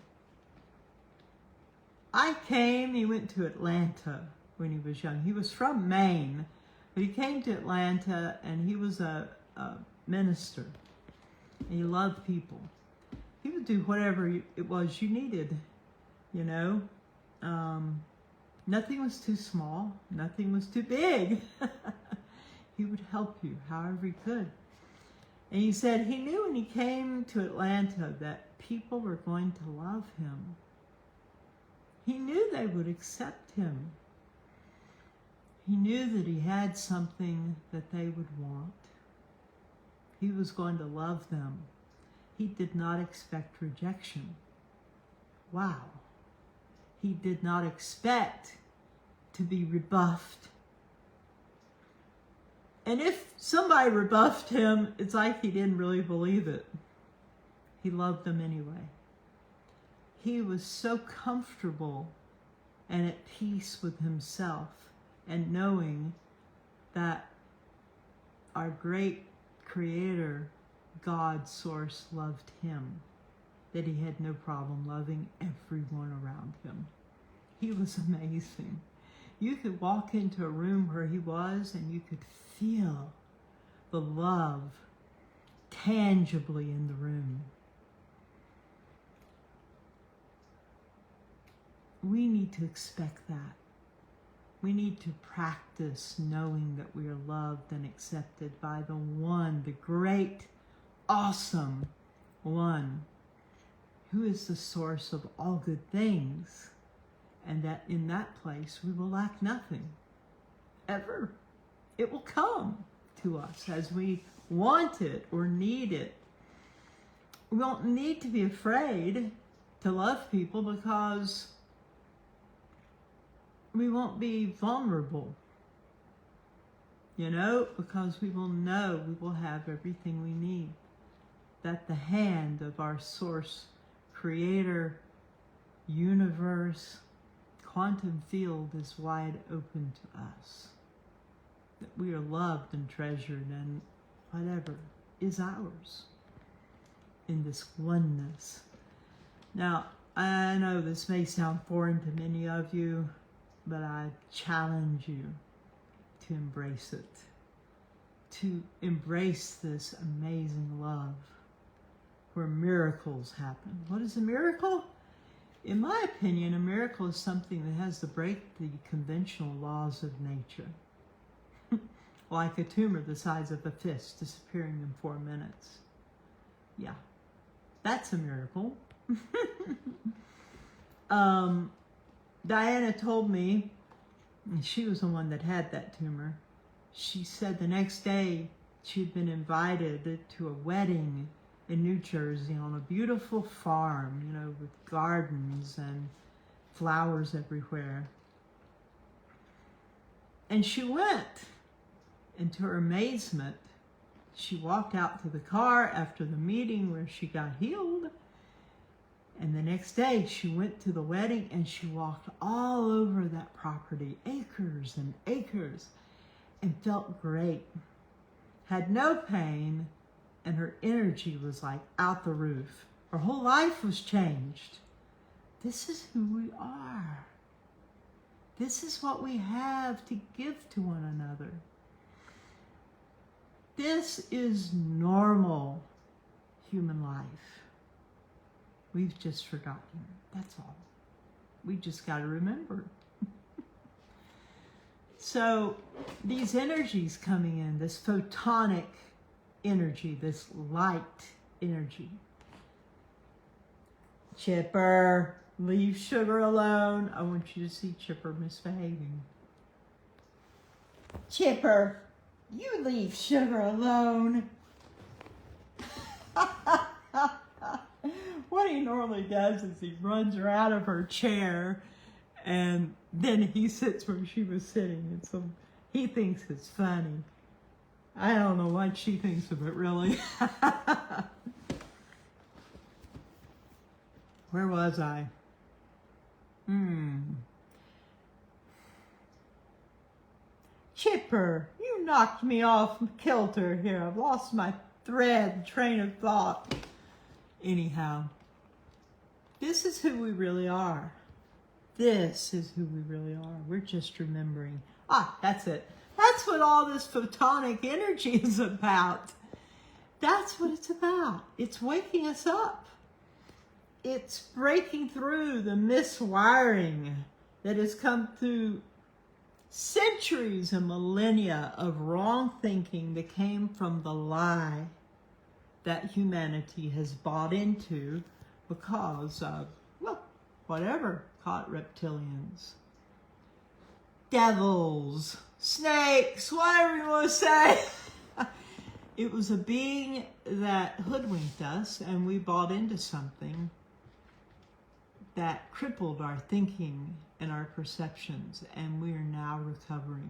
he went to Atlanta when he was young. He was from Maine, but he came to Atlanta and he was a minister. And he loved people. He would do whatever it was you needed, you know. Nothing was too small. Nothing was too big. He would help you however he could. And he said he knew when he came to Atlanta that people were going to love him. He knew they would accept him. He knew that he had something that they would want. He was going to love them. He did not expect rejection. Wow. He did not expect to be rebuffed. And if somebody rebuffed him, it's like he didn't really believe it. He loved them anyway. He was so comfortable and at peace with himself and knowing that our great Creator, God, Source, loved him, that he had no problem loving everyone around him. He was amazing. You could walk into a room where he was and you could feel the love tangibly in the room. We need to expect that. We need to practice knowing that we are loved and accepted by the one, the great, awesome one, who is the source of all good things, and that in that place we will lack nothing, ever. It will come to us as we want it or need it. We won't need to be afraid to love people because we won't be vulnerable, you know, because we will know we will have everything we need, that the hand of our Source, Creator, universe, quantum field is wide open to us, that we are loved and treasured and whatever is ours in this oneness. Now, I know this may sound foreign to many of you, but I challenge you to embrace it, to embrace this amazing love where miracles happen. What is a miracle? In my opinion, a miracle is something that has to break the conventional laws of nature. Like a tumor the size of a fist disappearing in 4 minutes. Yeah, that's a miracle. Diana told me, and she was the one that had that tumor, she said the next day She'd been invited to a wedding in New Jersey on a beautiful farm, you know, with gardens and flowers everywhere. And she went, and to her amazement, she walked out to the car after the meeting where she got healed. And the next day she went to the wedding and she walked all over that property, acres and acres, and felt great. Had no pain, and her energy was like out the roof. Her whole life was changed. This is who we are. This is what we have to give to one another. This is normal human life. We've just forgotten. That's all. We just got to remember. So these energies coming in, this photonic energy, this light energy. Chipper, leave sugar alone. I want you to see Chipper misbehaving. Chipper, you leave sugar alone. What he normally does is he runs her out of her chair, and then he sits where she was sitting, and so he thinks it's funny. I don't know what she thinks of it, really. Where was I? Chipper, you knocked me off kilter here. I've lost my train of thought. Anyhow, this is who we really are. This is who we really are. We're just remembering. That's it. That's what all this photonic energy is about. That's what it's about. It's waking us up. It's breaking through the miswiring that has come through centuries and millennia of wrong thinking that came from the lie that humanity has bought into because of, well, whatever, caught reptilians, devils, snakes, whatever you want to say. It was a being that hoodwinked us, and we bought into something that crippled our thinking and our perceptions, and we are now recovering.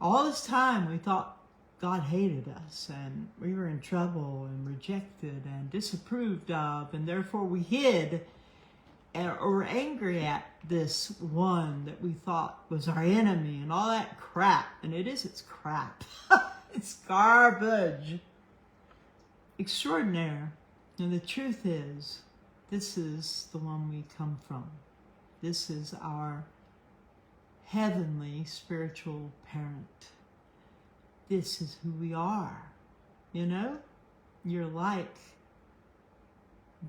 All this time we thought God hated us, and we were in trouble and rejected and disapproved of, and therefore we hid or were angry at this one that we thought was our enemy and all that crap. And it's crap. It's garbage. Extraordinaire. And the truth is, this is the one we come from. This is our heavenly spiritual parent. This is who we are. You know? You're like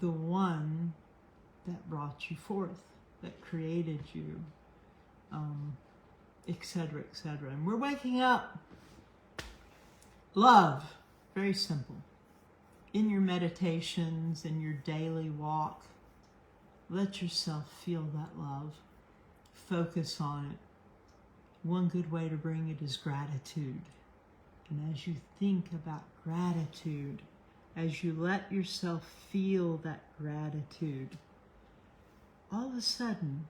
the one that brought you forth, that created you, etc., etc. And we're waking up. Love. Very simple. In your meditations, in your daily walk, let yourself feel that love. Focus on it. One good way to bring it is gratitude. And as you think about gratitude, as you let yourself feel that gratitude, all of a sudden,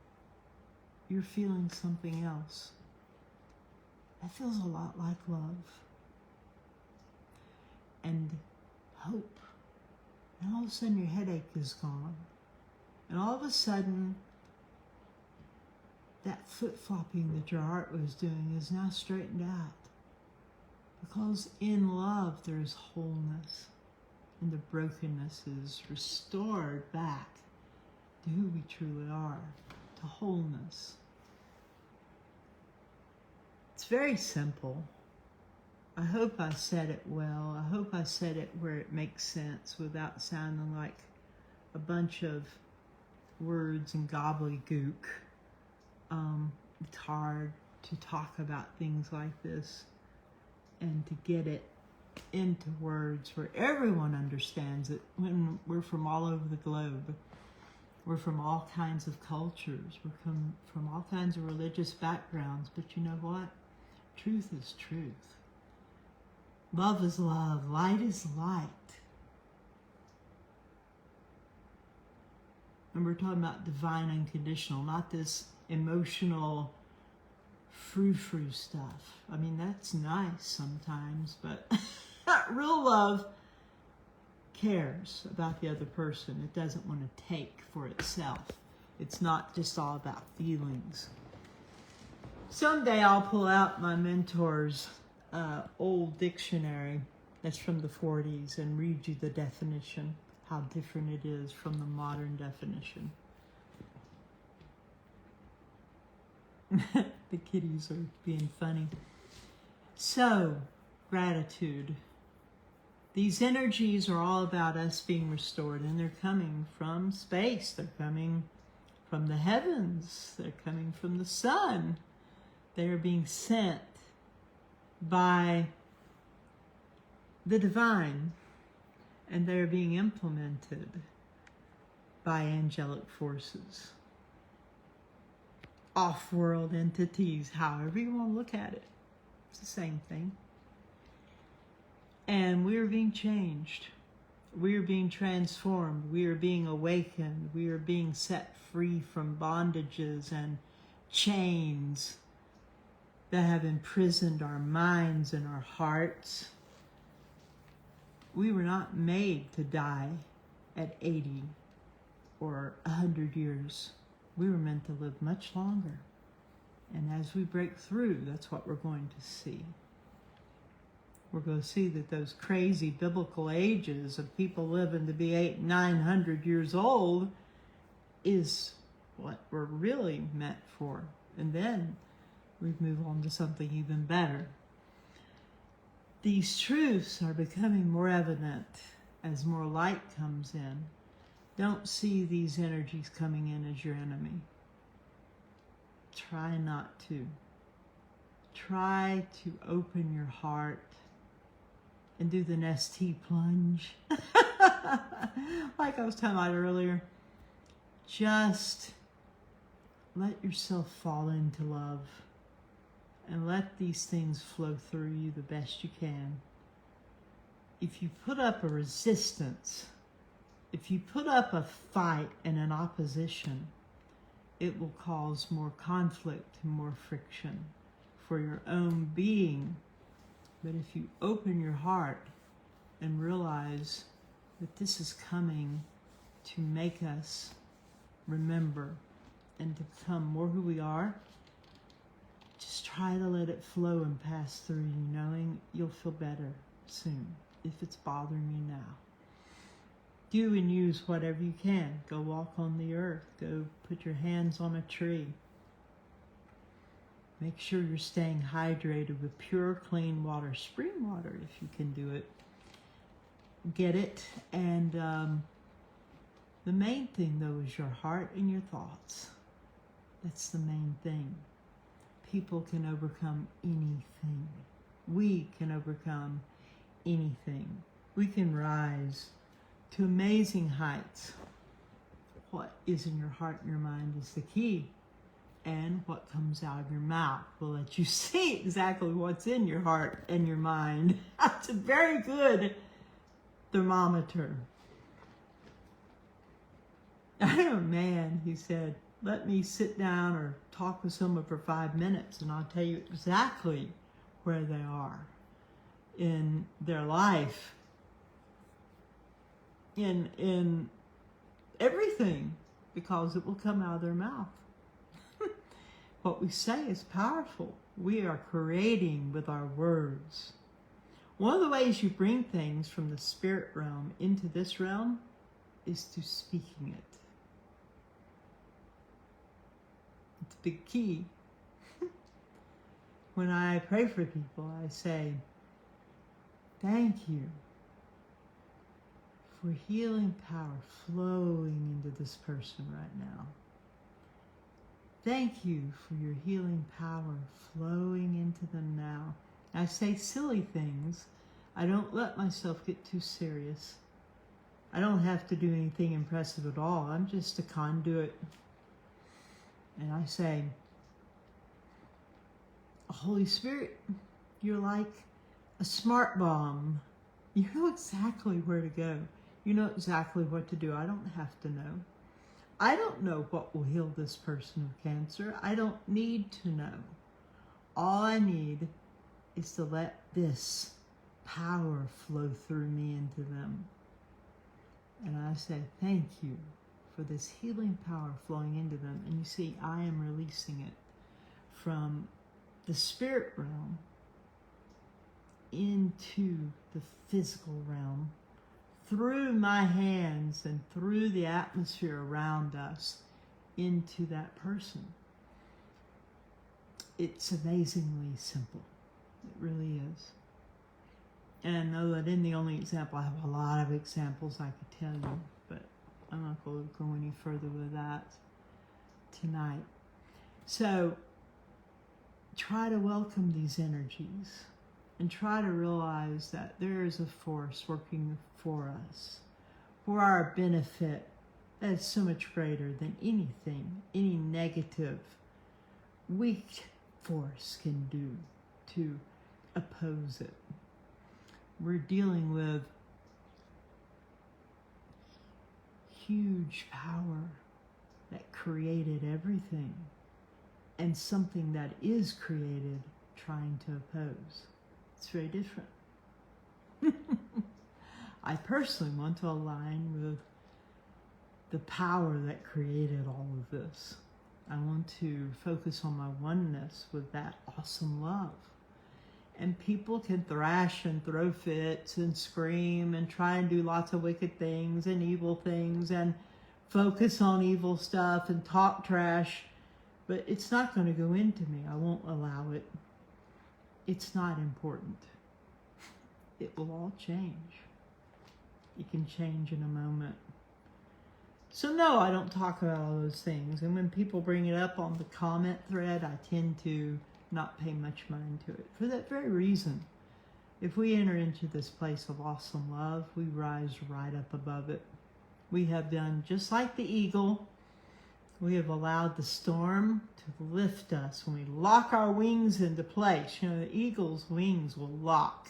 you're feeling something else. That feels a lot like love. And hope. And all of a sudden your headache is gone. And all of a sudden, that flip-flopping that your heart was doing is now straightened out. Because in love there is wholeness. And the brokenness is restored back to who we truly are, to wholeness. It's very simple. I hope I said it well. I hope I said it where it makes sense without sounding like a bunch of words and gobbledygook. It's hard to talk about things like this and to get it into words where everyone understands it when we're from all over the globe. We're from all kinds of cultures. We're from all kinds of religious backgrounds. But you know what? Truth is truth. Love is love. Light is light. And we're talking about divine unconditional, not this emotional frou-frou stuff. I mean, that's nice sometimes, but real love cares about the other person. It doesn't want to take for itself. It's not just all about feelings. Someday I'll pull out my mentor's old dictionary that's from the 40s and read you the definition, how different it is from the modern definition. The kitties are being funny. So, gratitude. These energies are all about us being restored, and they're coming from space. They're coming from the heavens. They're coming from the sun. They're being sent by the divine, and they're being implemented by angelic forces, off-world entities, however you want to look at it. It's the same thing. And we're being changed. We are being transformed. We are being awakened. We are being set free from bondages and chains that have imprisoned our minds and our hearts. We were not made to die at 80 or 100 years. We were meant to live much longer. And as we break through, that's what we're going to see. We're going to see that those crazy biblical ages of people living to be 800, 900 years old is what we're really meant for. And then we move on to something even better. These truths are becoming more evident as more light comes in. Don't see these energies coming in as your enemy. Try not to. Try to open your heart and do the Nestea plunge. Like I was talking about earlier, just let yourself fall into love and let these things flow through you the best you can. If you put up a resistance, if you put up a fight and an opposition, it will cause more conflict and more friction for your own being. But if you open your heart and realize that this is coming to make us remember and to become more who we are, just try to let it flow and pass through you, knowing you'll feel better soon if it's bothering you now. Do and use whatever you can. Go walk on the earth. Go put your hands on a tree. Make sure you're staying hydrated with pure, clean water, spring water if you can do it. Get it. And the main thing, though, is your heart and your thoughts. That's the main thing. People can overcome anything. We can overcome anything. We can rise to amazing heights. What is in your heart and your mind is the key. And what comes out of your mouth will let you see exactly what's in your heart and your mind. That's a very good thermometer. I had a man, he said, let me sit down or talk with someone for 5 minutes and I'll tell you exactly where they are in their life, in everything, because it will come out of their mouth. What we say is powerful. We are creating with our words. One of the ways you bring things from the spirit realm into this realm is through speaking it. It's a big key. When I pray for people, I say, thank you for healing power flowing into this person right now. Thank you for your healing power flowing into them now. I say silly things. I don't let myself get too serious. I don't have to do anything impressive at all. I'm just a conduit. And I say, Holy Spirit, you're like a smart bomb. You know exactly where to go. You know exactly what to do. I don't have to know. I don't know what will heal this person of cancer. I don't need to know. All I need is to let this power flow through me into them. And I say, thank you for this healing power flowing into them. And you see, I am releasing it from the spirit realm into the physical realm, through my hands and through the atmosphere around us, into that person. It's amazingly simple. It really is. And I know that in the only example, I have a lot of examples I could tell you, but I'm not going to go any further with that tonight. So try to welcome these energies and try to realize that there is a force working for us, for our benefit, that is so much greater than anything, any negative, weak force can do to oppose it. We're dealing with huge power that created everything, and something that is created trying to oppose. It's very different. I personally want to align with the power that created all of this. I want to focus on my oneness with that awesome love. And people can thrash and throw fits and scream and try and do lots of wicked things and evil things and focus on evil stuff and talk trash, but it's not going to go into me. I won't allow it. It's not important. It will all change. It can change in a moment. So no, I don't talk about all those things. And when people bring it up on the comment thread, I tend to not pay much mind to it. For that very reason, if we enter into this place of awesome love, we rise right up above it. We have done just like the eagle. We have allowed the storm to lift us. When we lock our wings into place, you know, the eagle's wings will lock.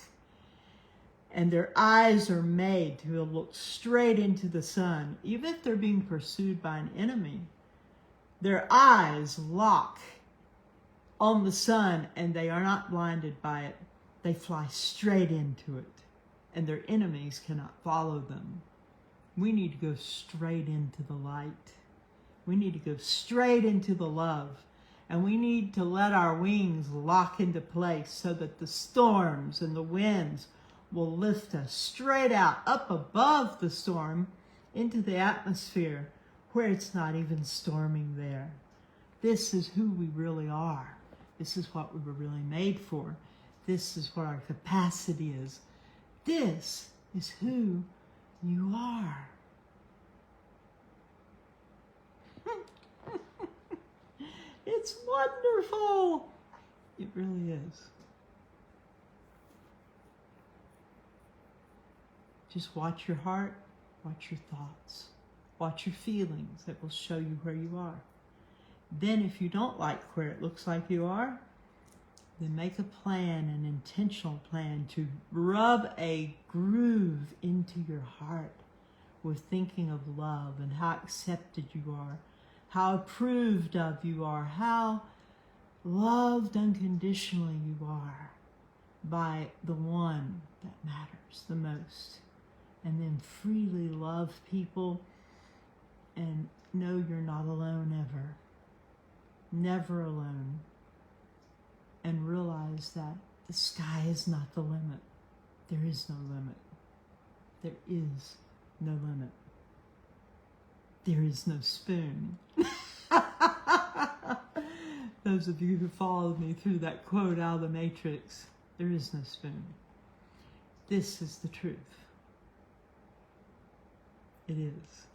And their eyes are made to look straight into the sun. Even if they're being pursued by an enemy, their eyes lock on the sun and they are not blinded by it. They fly straight into it, and their enemies cannot follow them. We need to go straight into the light. We need to go straight into the love. And we need to let our wings lock into place so that the storms and the winds will lift us straight out, up above the storm, into the atmosphere where it's not even storming there. This is who we really are. This is what we were really made for. This is what our capacity is. This is who you are. It's wonderful. It really is. Just watch your heart, watch your thoughts, watch your feelings. That will show you where you are. Then if you don't like where it looks like you are, then make a plan, an intentional plan to rub a groove into your heart with thinking of love and how accepted you are, how approved of you are, how loved unconditionally you are by the one that matters the most. And then freely love people and know you're not alone ever. Never alone. And realize that the sky is not the limit. There is no limit. There is no limit. There is no spoon. Those of you who followed me through that quote out of the Matrix, there is no spoon. This is the truth. It is.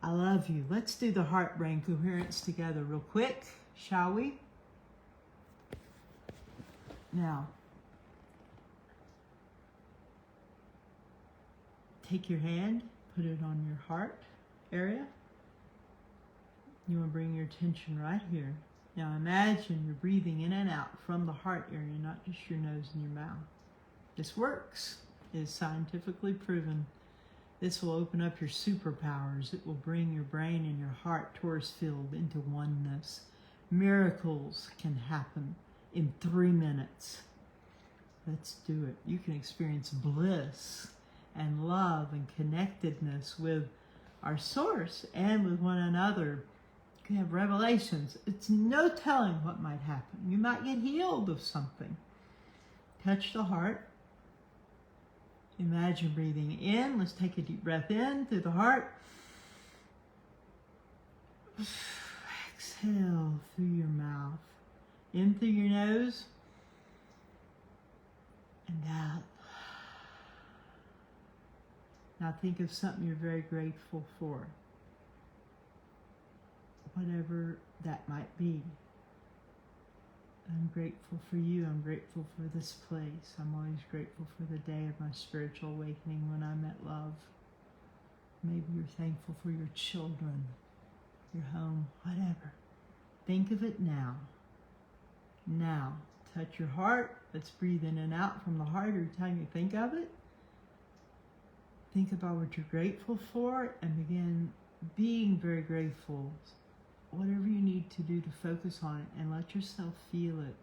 I love you. Let's do the heart-brain coherence together real quick, shall we? Now, take your hand, put it on your heart area. You want to bring your attention right here. Now imagine you're breathing in and out from the heart area, not just your nose and your mouth. This works. It is scientifically proven. This will open up your superpowers. It will bring your brain and your heart, Taurus field, into oneness. Miracles can happen in 3 minutes. Let's do it. You can experience bliss and love and connectedness with our source and with one another. You can have revelations. It's no telling what might happen. You might get healed of something. Touch the heart. Imagine breathing in. Let's take a deep breath in through the heart. Exhale through your mouth. In through your nose. And out. Now think of something you're very grateful for. Whatever that might be. I'm grateful for you. I'm grateful for this place. I'm always grateful for the day of my spiritual awakening when I met love. Maybe you're thankful for your children, your home, whatever. Think of it now. Now, touch your heart. Let's breathe in and out from the heart every time you think of it. Think about what you're grateful for and begin being very grateful. Whatever you need to do to focus on it and let yourself feel it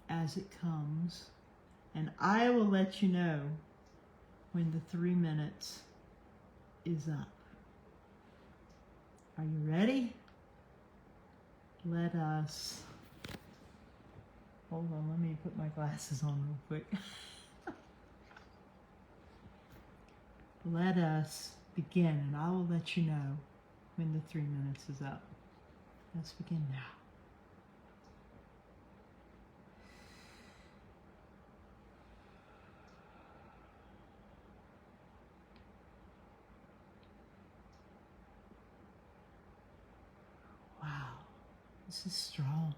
as it comes. And I will let you know when the 3 minutes is up. Are you ready? Let us, hold on, let me put my glasses on real quick. Let us begin, and I will let you know when the 3 minutes is up. Let's begin now. Wow, this is strong.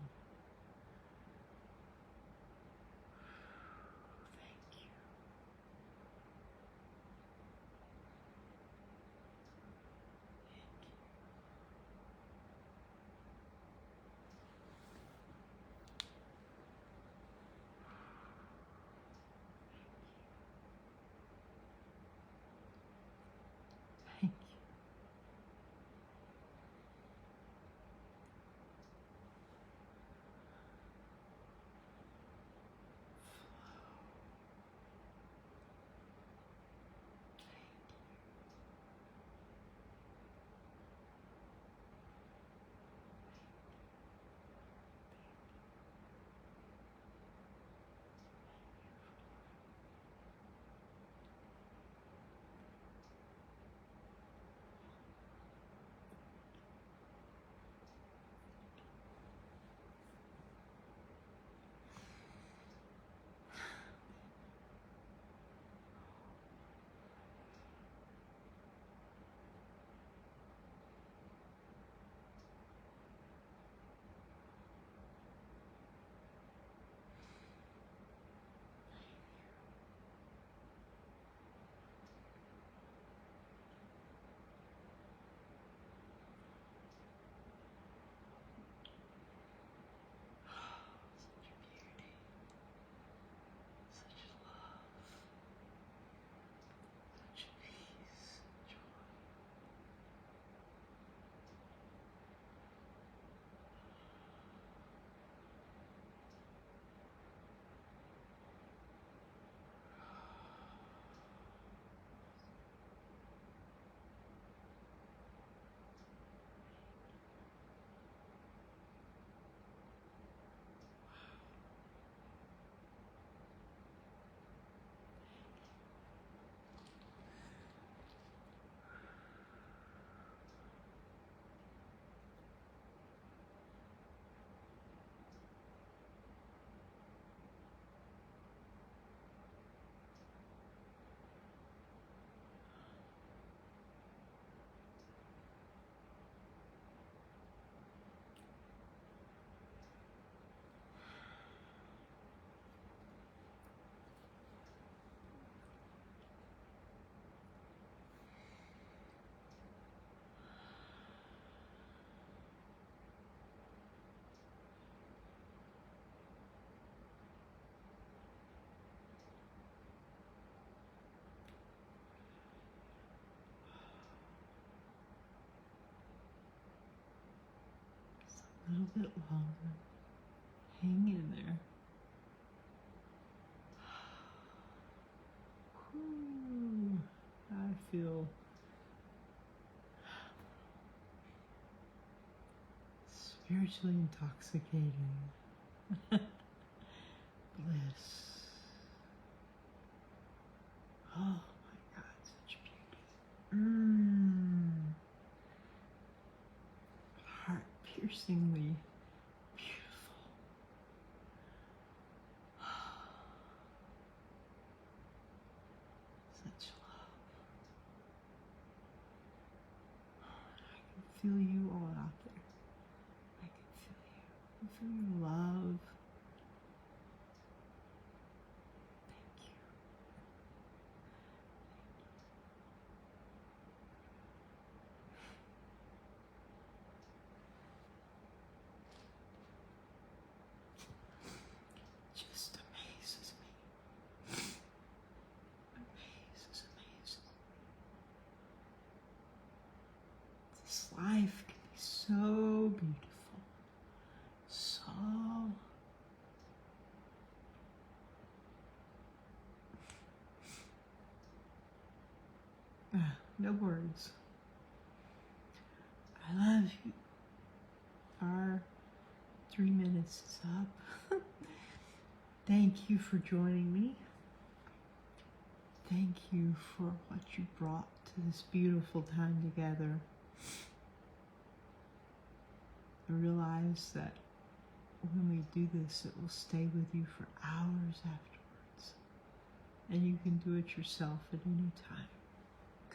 Thank you. Thank you. little bit longer. Hang in there. Whew. I feel spiritually intoxicating. Bliss. Oh my God, such beauty. Heart-piercingly beautiful. Such love. I can feel you all out there. I can feel you. I feel your love. Thank you. Just amazes me. Amazing. This life can be so beautiful. So no words. I love you. Our 3 minutes is up. Thank you for joining me. Thank you for what you brought to this beautiful time together. I realize that when we do this, it will stay with you for hours afterwards. And you can do it yourself at any time.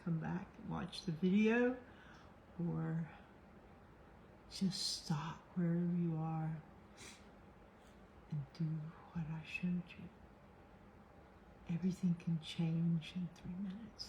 Come back and watch the video, or just stop wherever you are and do what I showed you. Everything can change in 3 minutes.